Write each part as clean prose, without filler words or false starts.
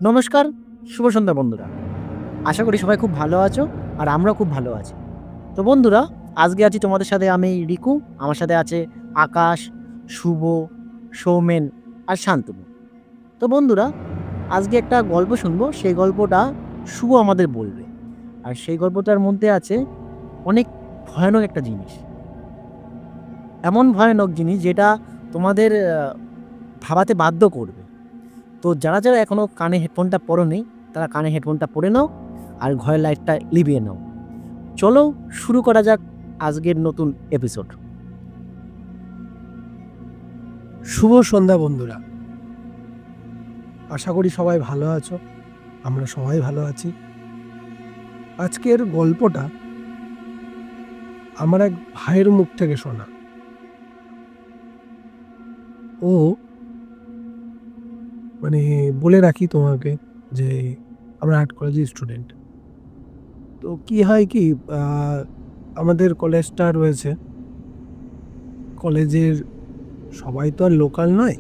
নমস্কার, শুভ সন্ধ্যা বন্ধুরা। আশা করি সবাই খুব ভালো আছো আর আমরাও খুব ভালো আছি। তো বন্ধুরা, আজকে আছি তোমাদের সাথে আমি রিকু, আমার সাথে আছে আকাশ, শুভ, সৌমেন আর শান্তনু। তো বন্ধুরা, আজকে একটা গল্প শুনবো, সেই গল্পটা শুভ আমাদের বলবে। আর সেই গল্পটার মধ্যে আছে অনেক ভয়ানক একটা জিনিস। এমন ভয়ানক জিনিস যেটা তোমাদের ভাবাতে বাধ্য করবে। তো যারা এখনো কানে হেডফোনটা পরোনি, তারা কানে হেডফোনটা পরে নাও আর ঘরের লাইটটা নিভিয়ে নাও। চলো শুরু করা যাক আজকের নতুন এপিসোড। শুভ সন্ধ্যা বন্ধুরা, আশা করি সবাই ভালো আছো। আমরা সবাই ভালো আছি। আজকের গল্পটা আমার এক ভাইয়ের মুখ থেকে শোনা। ও বলে রাখি তোমাকে যে আমরা আর্ট কলেজের স্টুডেন্ট। তো কি হয় কি, আমাদের কলেজটা রয়েছে, কলেজের সবাই তো আর লোকাল নয়,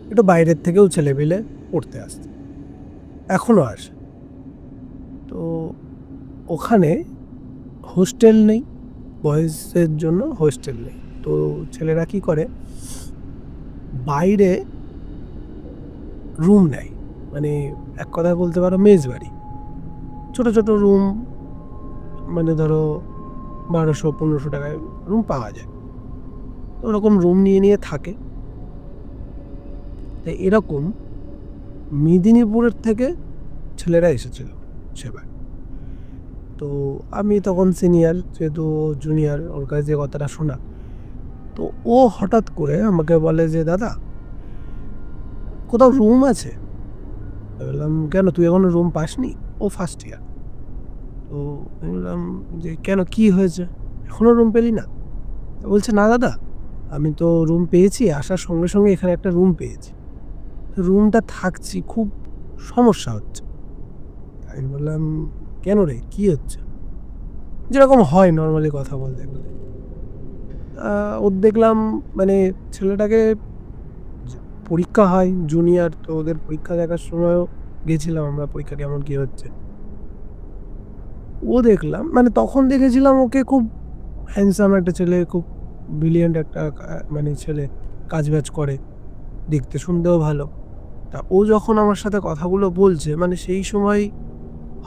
একটু বাইরের থেকেও ছেলেপেলে পড়তে আসছে, এখনও আসে। তো ওখানে হোস্টেল নেই, বয়েজের জন্য হোস্টেল নেই। তো ছেলেরা কি করে, বাইরে রুম নেয়, এক কথায় বলতে পারো মেস বাড়ি। ছোট ছোট রুম, ধরো 1200-1500 টাকায় রুম পাওয়া যায়। তো ওরকম রুম নিয়ে থাকে। তাই এরকম মেদিনীপুরের থেকে ছেলেরা এসেছিল সেবার। তো আমি তখন সিনিয়র, যেহেতু জুনিয়র, ওর কাছে যে কথাটা শোনা। তো ও হঠাৎ করে আমাকে বলে যে, দাদা কোথাও রুম আছে? বললাম, কেন, তুই এখনো রুম পাসনি? ও ফার্স্ট ইয়ার। তো বললাম যে, কেন, কি হয়েছে, এখনো রুম পেলি না? বলছে, না দাদা, আমি তো রুম পেয়েছি, আসার সঙ্গে সঙ্গে এখানে একটা রুম পেয়েছি, রুমটা থাকছি, খুব সমস্যা হচ্ছে। আমি বললাম, কেন রে, কি হচ্ছে? যেরকম হয় নর্মালি কথা বলতে গেলে। ওর দেখলাম ছেলেটাকে, পরীক্ষা হয় জুনিয়র, তো ওদের পরীক্ষা দেখার সময়ও গেছিলাম আমরা, পরীক্ষা কেমন কি হচ্ছে। ও দেখলাম, তখন দেখেছিলাম ওকে, খুব হ্যান্ডসাম একটা ছেলে, খুব ব্রিলিয়েন্ট একটা ছেলে, কাজ বাজ করে, দেখতে শুনতেও ভালো। তা ও যখন আমার সাথে কথাগুলো বলছে, সেই সময়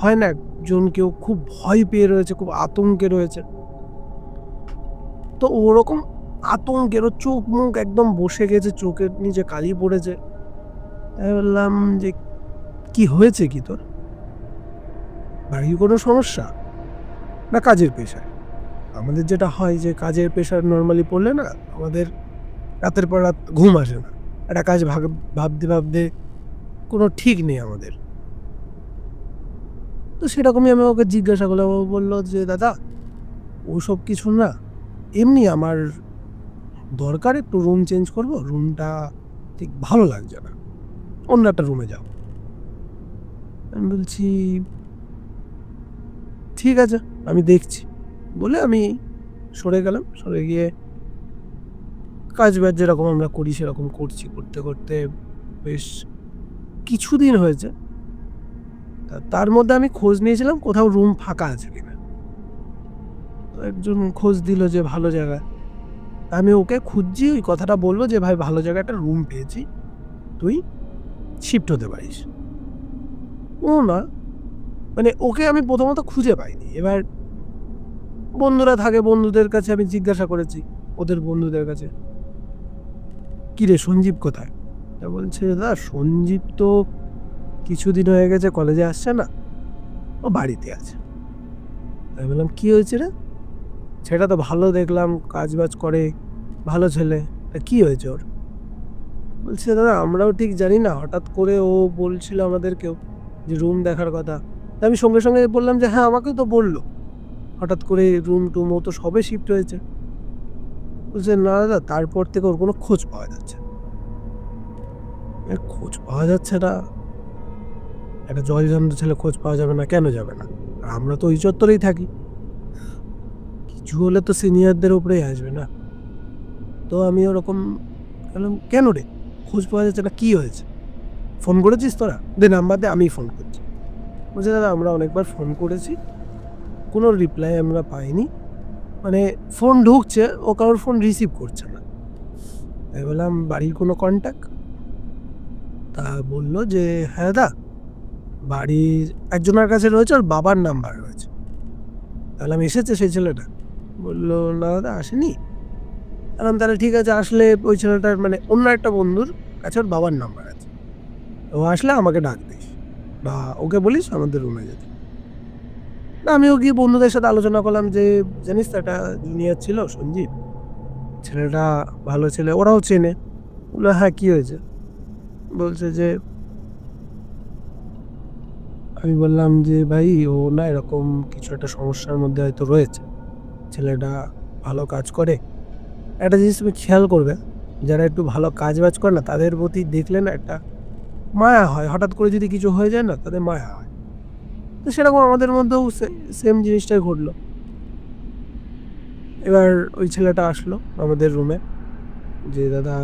হয় না, একজন কেউ খুব ভয় পেয়ে রয়েছে, খুব আতঙ্কে রয়েছে। তো ওরকম আতঙ্কের, চোখ মুখ একদম বসে গেছে, চোখের নিচে কালি পড়েছে। আমি বললাম যে, কি হয়েছে, কি তোর বাড়ির কোনো সমস্যা, না কাজের পেশায়? আমাদের যেটা হয় যে, কাজের পেশার নর্মালি পড়লে না, আমাদের রাতের পর রাত ঘুম আসে না, একটা কাজ ভাবতে ভাবতে কোনো ঠিক নেই আমাদের। তো সেরকমই আমি ওকে জিজ্ঞাসা করলাম। ও বললো যে, দাদা ওসব কিছু না, এমনি আমার দরকার, একটু রুম চেঞ্জ করবো, রুমটা ঠিক ভালো লাগছে না, অন্য একটা রুমে যাও। আমি বলছি, ঠিক আছে, আমি দেখছি বলে আমি সরে গেলাম। সরে গিয়ে কাজ বাজ যেরকম আমরা করি সেরকম করছি, করতে করতে বেশ কিছুদিন হয়েছে। তার মধ্যে আমি খোঁজ নিয়েছিলাম কোথাও রুম ফাঁকা আছে কিনা। একজন খোঁজ দিল যে ভালো জায়গায়। আমি ওকে খুঁজছি, ওই কথাটা বললো যে, ভাই ভালো জায়গায় একটা রুম পেয়েছি, তুই শিফট হতে পারিস। ও না, ওকে আমি প্রথমত খুঁজে পাইনি। এবার বন্ধুরা থাকে, বন্ধুদের কাছে আমি জিজ্ঞাসা করেছি, ওদের বন্ধুদের কাছে, কি রে সঞ্জীব কোথায়? তা বলছে, দাদা সঞ্জীব তো কিছুদিন হয়ে গেছে কলেজে আসছে না, ও বাড়িতে আছে। আমি বললাম, কি হয়েছে রে? সেটা তো ভালো, দেখলাম কাজ বাজ করে, ভালো ছেলে, তা কি হয়েছে ওর? বলছে, দাদা আমরাও ঠিক জানি না, হঠাৎ করে ও বলছিল আমাদেরকেও যে রুম দেখার কথা। আমি সঙ্গে সঙ্গে বললাম যে, হ্যাঁ আমাকেও তো বললো, হঠাৎ করে রুম টুম, ও তো সবে শিফট হয়েছে। বলছে, না দাদা, তারপর থেকে ওর কোনো খোঁজ পাওয়া যাচ্ছে না। খোঁজ পাওয়া যাচ্ছে না? একটা জলজান্ত ছেলে খোঁজ পাওয়া যাবে না, কেন যাবে না? আমরা তো ওই চত্বরেই থাকি, কিছু হলে তো সিনিয়রদের উপরেই আসবে না। তো আমি ওরকম বললাম, কেন রে, খোঁজ পাওয়া যাচ্ছে না, কি হয়েছে? ফোন করেছিস তোরা? দে নাম্বার দে, আমি ফোন করছি। বলছে দাদা আমরা অনেকবার ফোন করেছি, কোনো রিপ্লাই আমরা পাইনি, মানে ফোন ঢুকছে, ও কারোর ফোন রিসিভ করছে না। আমি বললাম বাড়ির কোনো কন্ট্যাক্ট? তা বললো যে হ্যাঁ দাদা, বাড়ির একজনের কাছে রয়েছে, ওর বাবার নাম্বার রয়েছে। তাহলে আমি এসেছে সেই ছেলেটা? বললো না দাদা আসেনি। বললাম তাহলে ঠিক আছে, আসলে ওই ছেলেটার মানে অন্য একটা বন্ধুর কাছে ওর বাবার নাম্বার আছে, ও আসলে আমাকে ডাক দিস বা ওকে বলিস আমাদের রুমে যেতে। না আমিও গিয়ে বন্ধুদের সাথে আলোচনা করলাম যে জানিস তো একটা জুনিয়র ছিল সঞ্জীব, ছেলেটা ভালো ছেলে, ওরাও চেনে। বললো হ্যাঁ কী হয়েছে? বলছে যে, আমি বললাম যে ভাই ও না এরকম কিছু একটা সমস্যার মধ্যে হয়তো রয়েছে, ছেলেটা ভালো কাজ করে। একটা জিনিস তুমি খেয়াল করবে, যারা একটু ভালো কাজ বাজ করে না তাদের প্রতি দেখলে না একটা মায়া হয়, হঠাৎ করে যদি কিছু হয়ে যায় না তাদের মায়া হয়। তো সেরকম আমাদের মধ্যেও সেম জিনিসটাই ঘটলো। এবার ওই ছেলেটা আসলো আমাদের রুমে, যে দাদা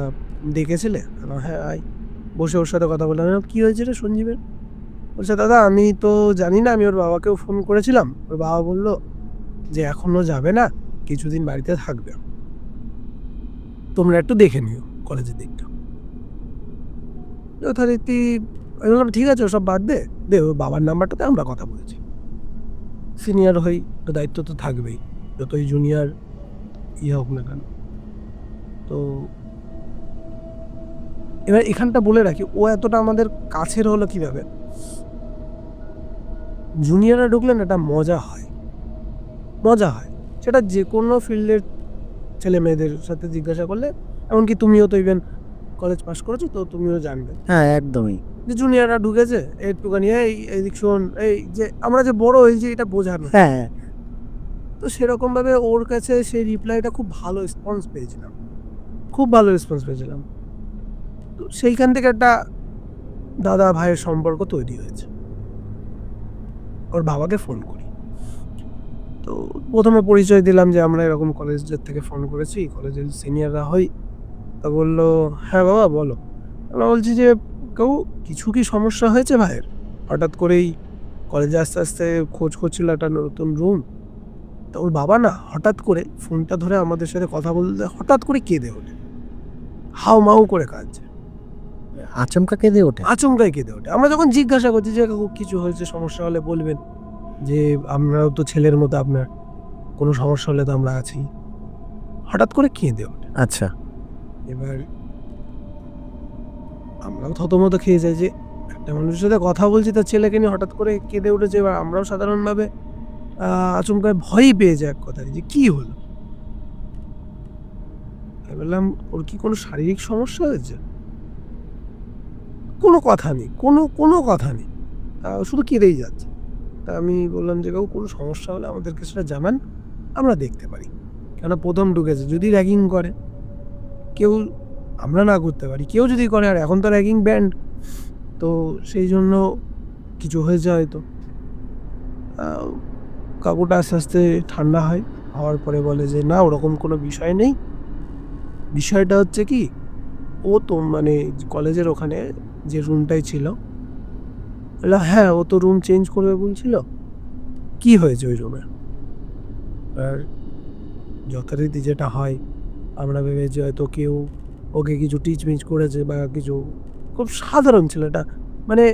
ডেকেছিলে? হ্যাঁ আয়। বসে ওর সাথে কথা বললাম। কী হয়েছে রে সঞ্জীবের? বলছে দাদা আমি তো জানি না, আমি ওর বাবাকেও ফোন করেছিলাম, ওর বাবা বললো যে এখনও যাবে না, কিছুদিন বাড়িতে থাকবে, তোমরা একটু দেখে নিও কলেজের দিকটা। যথারীতি আমি বললাম ঠিক আছে ওসব বাদ দে, দে ওর বাবার নাম্বারটাতে আমরা কথা বলেছি। সিনিয়র হই তো দায়িত্ব তো থাকবেই, যতই জুনিয়র ইয়ে হোক না কেন। তো এবার এখানটা বলে রাখি, ও এতটা আমাদের কাছের হলো কীভাবে, জুনিয়ররা ঢুকলে না একটা মজা হয়, মজা হয়। সেটা যে কোনো ফিল্ডের ছেলে মেয়েদের সাথে জিজ্ঞাসা করলে, এমনকি তুমিও তো ইভেন কলেজ পাস করেছো তো তুমিও জানবে হ্যাঁ একদমই। যে জুনিয়ররা ঢুকেছে একটুখানি এই এদিক শোন, এই যে আমরা যে বড় হয়েছি এটা বোঝানো। হ্যাঁ তো সেরকমভাবে ওর কাছে সেই রিপ্লাইটা খুব ভালো রেসপন্স পেয়েছিলাম, খুব ভালো রেসপন্স পেয়েছিলাম। তো সেইখান থেকে একটা দাদা ভাইয়ের সম্পর্ক তৈরি হয়েছে। ওর বাবাকে ফোন করি, তো প্রথমে পরিচয় দিলাম যে আমরা এরকম কলেজের থেকে ফোন করেছি, কলেজের সিনিয়ররা হই। তা বললো হ্যাঁ বাবা বলো। আমরা বলছি যে কেউ কিছু কি সমস্যা হয়েছে ভাইয়ের? হঠাৎ করেই কলেজে আস্তে আস্তে খোঁজ করছিল একটা নতুন রুম। তো ওর বাবা না হঠাৎ করে ফোনটা ধরে আমাদের সাথে কথা বলতে হঠাৎ করে কেঁদে ওঠে, হাউ মাউ করে কাঁদছে, আচমকা কেঁদে ওঠে। আচমকাই কেঁদে ওঠে। আমরা যখন জিজ্ঞাসা করছি যে কাকু কিছু হয়েছে, সমস্যা হলে বলবেন, যে আমরাও তো ছেলের মতো, আপনার কোনো সমস্যা হলে তো আমরা আছি। হঠাৎ করে কেঁদে ওঠে। আচ্ছা। এবার আমরাও থতমত খেয়ে যাই যে একটা মানুষের সাথে কথা বলছি, তার ছেলেকে নিয়ে হঠাৎ করে কেঁদে উঠেছে। এবার আমরাও সাধারণভাবে আচমকায় ভয়ই পেয়ে যাই এক কথায়, যে কী হলো। আমি বললাম ওর কি কোনো শারীরিক সমস্যা হয়েছে? কোনো কথা নেই, কোনো কথা নেই, শুধু কেঁদেই যাচ্ছে। তা আমি বললাম যে কাকু কোনো সমস্যা হলে আমাদেরকে সেটা জানান, আমরা দেখতে পারি। কেন প্রথম ঢুকেছে, যদি র্যাগিং করে কেউ, আমরা না করতে পারি, কেউ যদি করে, আর এখন তো র্যাগিং ব্যান্ড, তো সেই জন্য কিছু হয়েছে হয়তো। কাকুটা আস্তে আস্তে ঠান্ডা হয়, হওয়ার পরে বলে যে না ওরকম কোনো বিষয় নেই, বিষয়টা হচ্ছে কি ও তো মানে কলেজের ওখানে যে রুমটাই ছিল, হ্যাঁ ও তো রুম চেঞ্জ করবে বলছিল, কি হয়েছে ওই রুমে? আর যথারীতি যেটা হয়, আমরা ভেবেছি হয়তো কেউ ওকে কিছু টিচমিচ করেছে বা কিছু। খুব সাধারণ ছেলেটা, মানে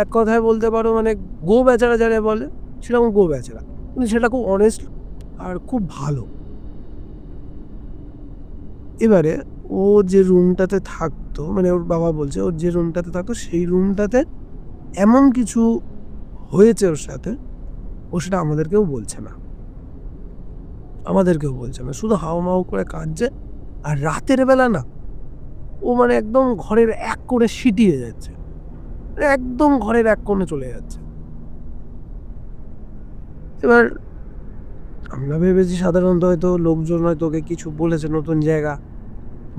এক কথায় বলতে পারো মানে গো বেচারা যারা বলে সেরকম গো বেচারা, কিন্তু সেটা খুব অনেস্ট আর খুব ভালো। এবারে ও যে রুমটাতে থাকতো, মানে ওর বাবা বলছে ওর যে রুমটাতে থাকতো সেই রুমটাতে এমন কিছু হয়েছে ওর সাথে, ও সেটা আমাদেরকেও বলছে না, শুধু হাওমাও করে কাঁদছে। আর রাতের বেলা না ও মানে একদম ঘরের এক কোণে সিটিয়ে যাচ্ছে, একদম ঘরের এক কোণে চলে যাচ্ছে। এবার আমরা ভেবেছি সাধারণত হয়তো লোকজন হয়তো ওকে কিছু বলেছে, নতুন জায়গা,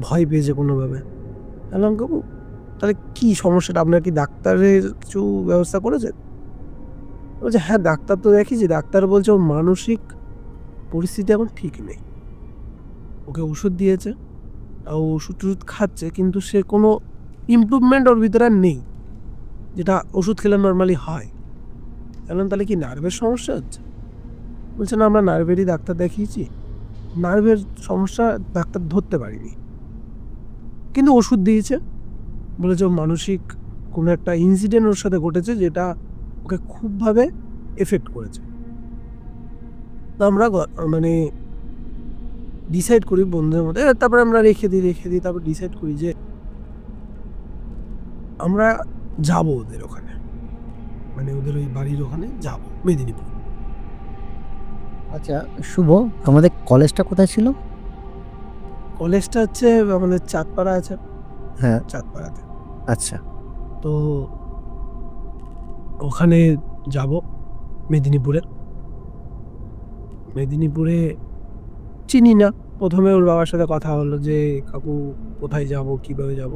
ভয় পেয়েছে কোনোভাবে। বললাম কাকু তাহলে কী সমস্যাটা, আপনার কি ডাক্তারের কিছু ব্যবস্থা করেছে? বলছে হ্যাঁ ডাক্তার তো দেখিয়েছি, ডাক্তার বলছে ওর মানসিক পরিস্থিতি এখন ঠিক নেই, ওকে ওষুধ দিয়েছে, ও ওষুধ টষুধ খাচ্ছে, কিন্তু সে কোনো ইমপ্রুভমেন্ট ওর ভিতরে আর নেই। যেটা ওষুধ খেলে নর্মালি হয়। বললাম তাহলে কি নার্ভের সমস্যা হচ্ছে? বলছে না, আমরা নার্ভেরই ডাক্তার দেখিয়েছি, নার্ভের সমস্যা ডাক্তার ধরতে পারিনি, কিন্তু ওষুধ দিয়েছে। বলেছে ও মানসিক কোনো একটা ইনসিডেন্ট ওর সাথে ঘটেছে যেটা ওকে খুবভাবে এফেক্ট করেছে। তো আমরা মানে ডিসাইড করি বন্ধুদের মধ্যে, তারপরে আমরা রেখে দিই, তারপর ডিসাইড করি যে আমরা যাব ওদের ওখানে, মানে ওদের ওই বাড়ির ওখানে যাব, মেদিনীপুর। আচ্ছা শুভ, তোমাদের কলেজটা কোথায় ছিল? কলেজটা হচ্ছে আমাদের চাঁদপাড়া আছে, হ্যাঁ। চাঁদপাড়াতে। আচ্ছা। তো ওখানে যাব মেদিনীপুরে চিনি না। প্রথমে ওর বাবার সাথে কথা হলো যে কাকু কোথায় যাব, কীভাবে যাব।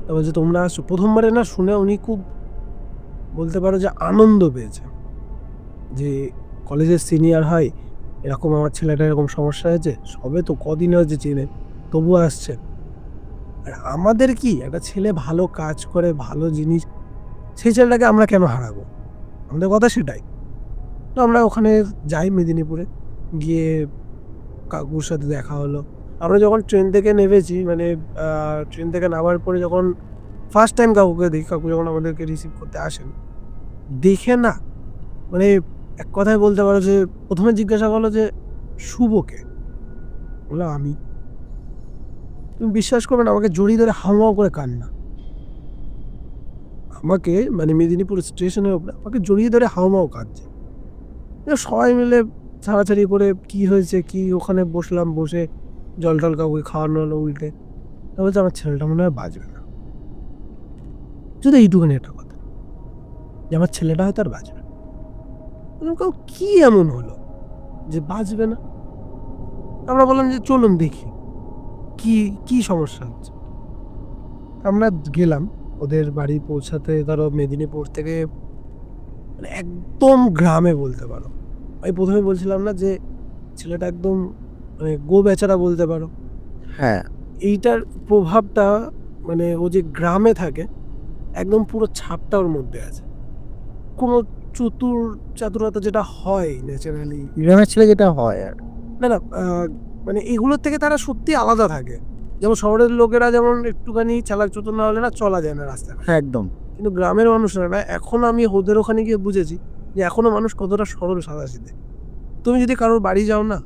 তা বলছে তোমরা আসো। প্রথমবারে না শুনে উনি খুব, বলতে পারো যে আনন্দ পেয়েছে, যে কলেজের সিনিয়র হয়, এরকম আমার ছেলেটা এরকম সমস্যা হয়েছে, সবে তো কদিন হয়েছে চেনে, তবুও আসছে। আর আমাদের কি, একটা ছেলে ভালো কাজ করে, ভালো জিনিস, সেই ছেলেটাকে আমরা কেন হারাবো? আমাদের কথা সেটাই। তো আমরা ওখানে যাই মেদিনীপুরে, গিয়ে কাকুর সাথে দেখা হলো। আমরা যখন ট্রেন থেকে নেমেছি, মানে ট্রেন থেকে নামার পরে যখন ফার্স্ট টাইম কাকুকে দেখি, কাকু যখন আমাদেরকে রিসিভ করতে আসেন, দেখে না মানে এক কথায় বলতে পারো যে প্রথমে জিজ্ঞাসা করলো যে শুভকে। বললাম আমি। তুমি বিশ্বাস করবে না, আমাকে জড়িয়ে ধরে হাওমাও করে কান্না। আমাকে মানে মেদিনীপুর স্টেশনের উপরে আমাকে জড়িয়ে ধরে হাওমাও কাঁদছে। সবাই মিলে ছাড়াছাড়ি করে কি হয়েছে কি, ওখানে বসলাম, বসে জল টল কাউকে খাওয়ানো হলো উল্টে। তা বলছে আমার ছেলেটা মনে হয় বাঁচবে না। শুধু এইটুকুনি একটা কথা, যে আমার ছেলেটা হয়তো আর বাঁচবে না। কি এমন হলো যে বাঁচবে না? আমরা বললাম যে চলুন দেখি কি কি সমস্যা হচ্ছে। আমরা গেলাম ওদের বাড়ি পৌঁছাতে, ধরো মেদিনীপুর থেকে মানে একদম গ্রামে বলতে পারো। আমি প্রথমে বলছিলাম না যে ছেলেটা একদম মানে গো বেচারা বলতে পারো। হ্যাঁ। এইটার প্রভাবটা মানে ও যে গ্রামে থাকে, একদম পুরো ছাপটা ওর মধ্যে আছে। কোনো চাতুরতা যেটা হয় ন্যাচারালি, গ্রামের ছেলে যেটা হয় আর না না মানে এগুলোর থেকে তারা সত্যি আলাদা থাকে। যেমন শহরের লোকেরা যেমন একটুখানি চালাক চতুর না হলে না চলা যায় না রাস্তায়, হ্যাঁ একদম। কিন্তু গ্রামের মানুষরা না, এখন আমি ওদের ওখানে গিয়ে বুঝেছি যে এখনো মানুষ কতটা সরল সাদাসিধে। তুমি যদি কারোর বাড়ি যাও না,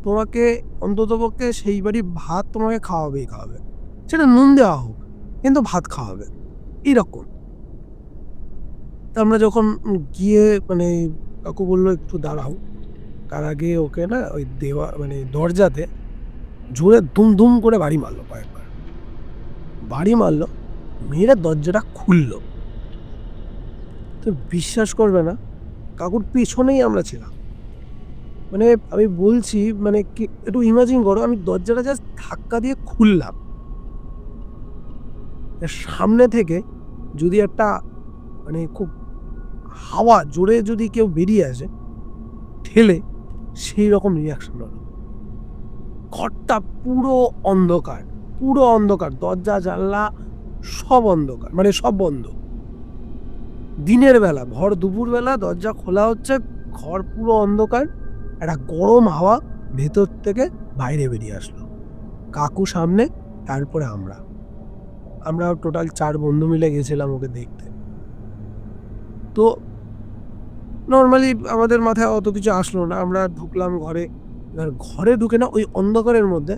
তোমাকে অন্ততপক্ষে সেই বাড়ি ভাত তোমাকে খাওয়াবে, সেটা নুন দেওয়া হোক, কিন্তু ভাত খাওয়াবে, এইরকম। তা আমরা যখন গিয়ে মানে কাকু বললো একটু দাঁড়াও, তার আগে ওকে না ওই দেওয়া মানে দরজাতে জোরে দুম দুম করে বাড়ি মারলো, কয়েকবার বাড়ি মারলো, মেয়েরা দরজাটা খুললো। তো বিশ্বাস করবে না, কাকুর পেছনেই আমরা ছিলাম। মানে আমি বলছি, মানে কি একটু ইমাজিন করো, আমি দরজাটা জাস্ট ধাক্কা দিয়ে খুললাম, সামনে থেকে যদি একটা মানে খুব হাওয়া জোরে যদি কেউ বেরিয়ে আসে ঠেলে, সেই রকম রিয়াকশন হলো। ঘরটা পুরো অন্ধকার, দরজা জানলা সব অন্ধকার, মানে সব বন্ধ। দিনের বেলা, ভর দুপুর বেলা দরজা খোলা হচ্ছে, ঘর পুরো অন্ধকার, একটা গরম হাওয়া ভেতর থেকে বাইরে বেরিয়ে আসলো। কাকু সামনে, তারপরে আমরা টোটাল 4 বন্ধু মিলে গেছিলাম ওকে দেখতে। তো নর্মালি আমাদের মাথায় অত কিছু আসলো না, আমরা ঢুকলাম ঘরে। এবার ঘরে ঢুকে না ওই অন্ধকারের মধ্যে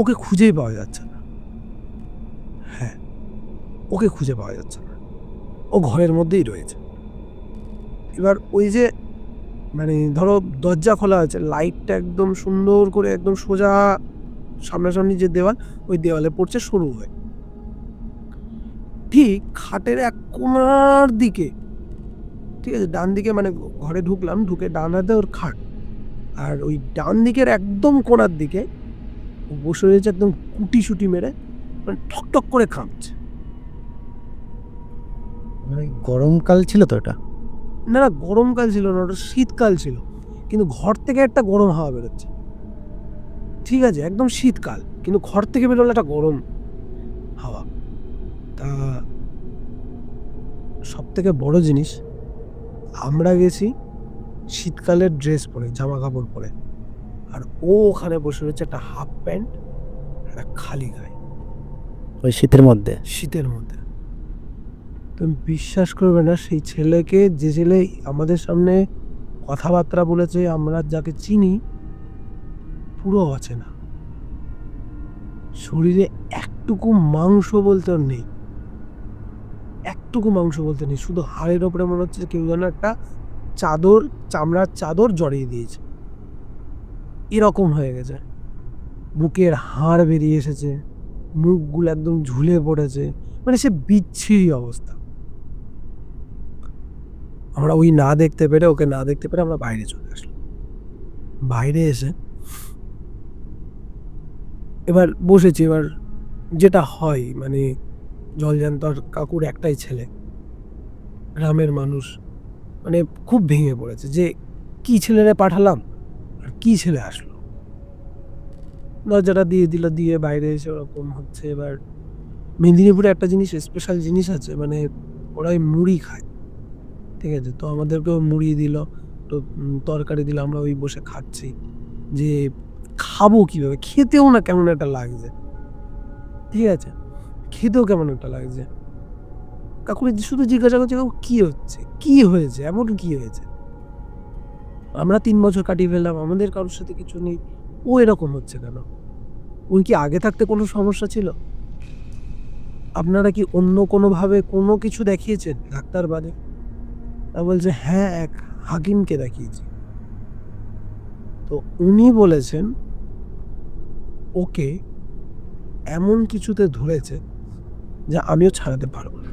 ওকে খুঁজেই পাওয়া যাচ্ছে না। হ্যাঁ, ওকে খুঁজে পাওয়া যাচ্ছে না, ও ঘরের মধ্যেই রয়েছে। এবার ওই যে মানে ধরো দরজা খোলা আছে, লাইটটা একদম সুন্দর করে একদম সোজা সামনাসামনি যে দেওয়াল, ওই দেওয়ালে পড়ছে সরু হয়ে। ঠিক খাটের এক কোণার দিকে, ঠিক আছে, ডান দিকে, মানে ঘরে ঢুকলাম, ঢুকে ডান হাতে ওর খাট, আর ওই ডান দিকের একদম কোণার দিকে ও বসে রয়েছে একদম কুটি মেরে, মানে ঠকঠক করে কাঁপছে। মানে গরমকাল ছিল তো এটা? না না, গরমকাল ছিল না, ওটা শীতকাল ছিল, কিন্তু ঘর থেকে একটা গরম হাওয়া বেরোচ্ছে। ঠিক আছে, একদম শীতকাল, কিন্তু ঘর থেকে বেরোলো একটা গরম হাওয়া। তা সব থেকে বড় জিনিস, আমরা গেছি শীতকালের ড্রেস পরে, জামা কাপড় পরে, আর ও ওখানে বসে রয়েছে একটা হাফ প্যান্ট, একটা খালি গায়ে, ওই শীতের মধ্যে। শীতের মধ্যে। তুমি বিশ্বাস করবে না, সেই ছেলেকে, যে ছেলে আমাদের সামনে কথাবার্তা বলেছে, আমরা যাকে চিনি, পুরো অচেনা। শরীরে একটুকু মাংস বলতে ওর নেই, একটুকু মাংস বলতে নেই, শুধু হাড়ের ওপরে মনে হচ্ছে কেউ যেন একটা চাদর, চামড়ার চাদর জড়িয়ে দিয়েছে, এরকম হয়ে গেছে। বুকের হাড় বেরিয়ে এসেছে, মুখগুলো একদম ঝুলে পড়েছে, মানে সে বিচ্ছিরি অবস্থা। আমরা ওই না দেখতে পেরে, ওকে না দেখতে পেরে আমরা বাইরে চলে আসলাম। বাইরে এসে এবার বসেছি। এবার যেটা হয়, মানে জলজান্তর কাকুর একটাই ছেলে, গ্রামের মানুষ, মানে খুব ভেঙে পড়েছে যে কি ছেলেরে পাঠালাম আর কি ছেলে আসলো। দরজাটা দিয়ে দিল, দিয়ে বাইরে এসে ওরকম হচ্ছে। এবার মেদিনীপুরে একটা জিনিস, স্পেশাল জিনিস আছে, মানে ওরা ওই মুড়ি খায়, ঠিক আছে? তো আমাদেরকেও মুড়ি দিল, তো তরকারি দিল, আমরা ওই বসে খাচ্ছি। যে খাবো কীভাবে, খেতেও না কেমন একটা লাগছে, ঠিক আছে? খেতেও কেমন একটা লাগছে। কাকুরে শুধু জিজ্ঞাসা করছে, কাকু কী হচ্ছে, কী হয়েছে, এমন কী হয়েছে? আমরা 3 বছর কাটিয়ে ফেললাম, আমাদের কারোর সাথে কিছু নেই, ও এরকম হচ্ছে কেন? ওর কি আগে থাকতে কোনো সমস্যা ছিল? আপনারা কি অন্য কোনোভাবে কোনো কিছু দেখিয়েছেন ডাক্তার বাদে? তা বলছে হ্যাঁ, এক হাকিমকে দেখিয়েছি। তো উনি বলেছেন ওকে এমন কিছুতে ধরেছে যা আমিও ছাড়াতে পারবো না।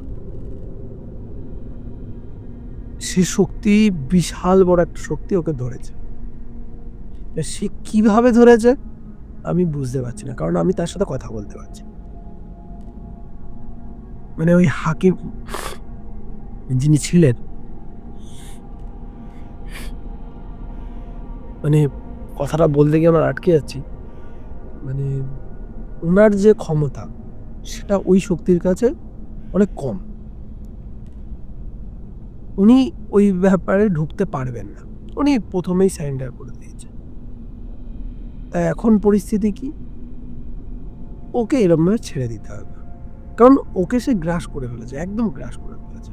সে শক্তি, বিশাল বড় একটা শক্তি ওকে ধরেছে। সে কিভাবে ধরেছে আমি বুঝতে পারছি না, কারণ আমি তার সাথে কথা বলতে পারছি। মানে ওই হাকিম যিনি ছিলেন, মানে কথাটা বলতে গিয়ে আমার আটকে যাচ্ছি, মানে ওনার যে ক্ষমতা সেটা ওই শক্তির কাছে অনেক কম। উনি ওই ব্যাপারে ঢুকতে পারবেন না, উনি প্রথমেই সারেন্ডার করে দিয়েছে। তাই এখন পরিস্থিতি কি, ওকে এরমভাবে ছেড়ে দিতে হবে, কারণ ওকে সে গ্রাস করে ফেলেছে, একদম গ্রাস করে ফেলেছে।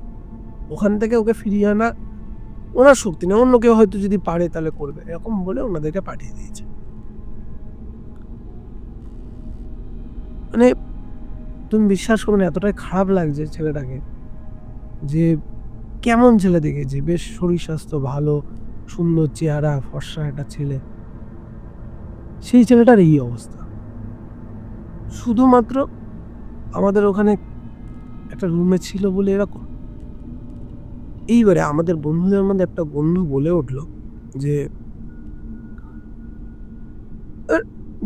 ওখান থেকে ওকে ফিরিয়ে আনা ওনার শক্তি নেই, অন্য কেউ হয়তো যদি পারে তাহলে করবে, এরকম বলে ওনাদেরকে পাঠিয়ে দিয়েছে। মানে তুমি বিশ্বাস করবে না, এতটাই খারাপ লাগছে ছেলেটাকে, যে কেমন ছেলে দেখেছি, বেশ শরীর স্বাস্থ্য ভালো, সুন্দর চেহারা, ফর্সা একটা ছেলে, সেই ছেলেটার এই অবস্থা। শুধুমাত্র আমাদের ওখানে একটা রুমে ছিল বলে এরকম। এইবারে আমাদের বন্ধুদের মধ্যে একটা বন্ধু বলে উঠলো যে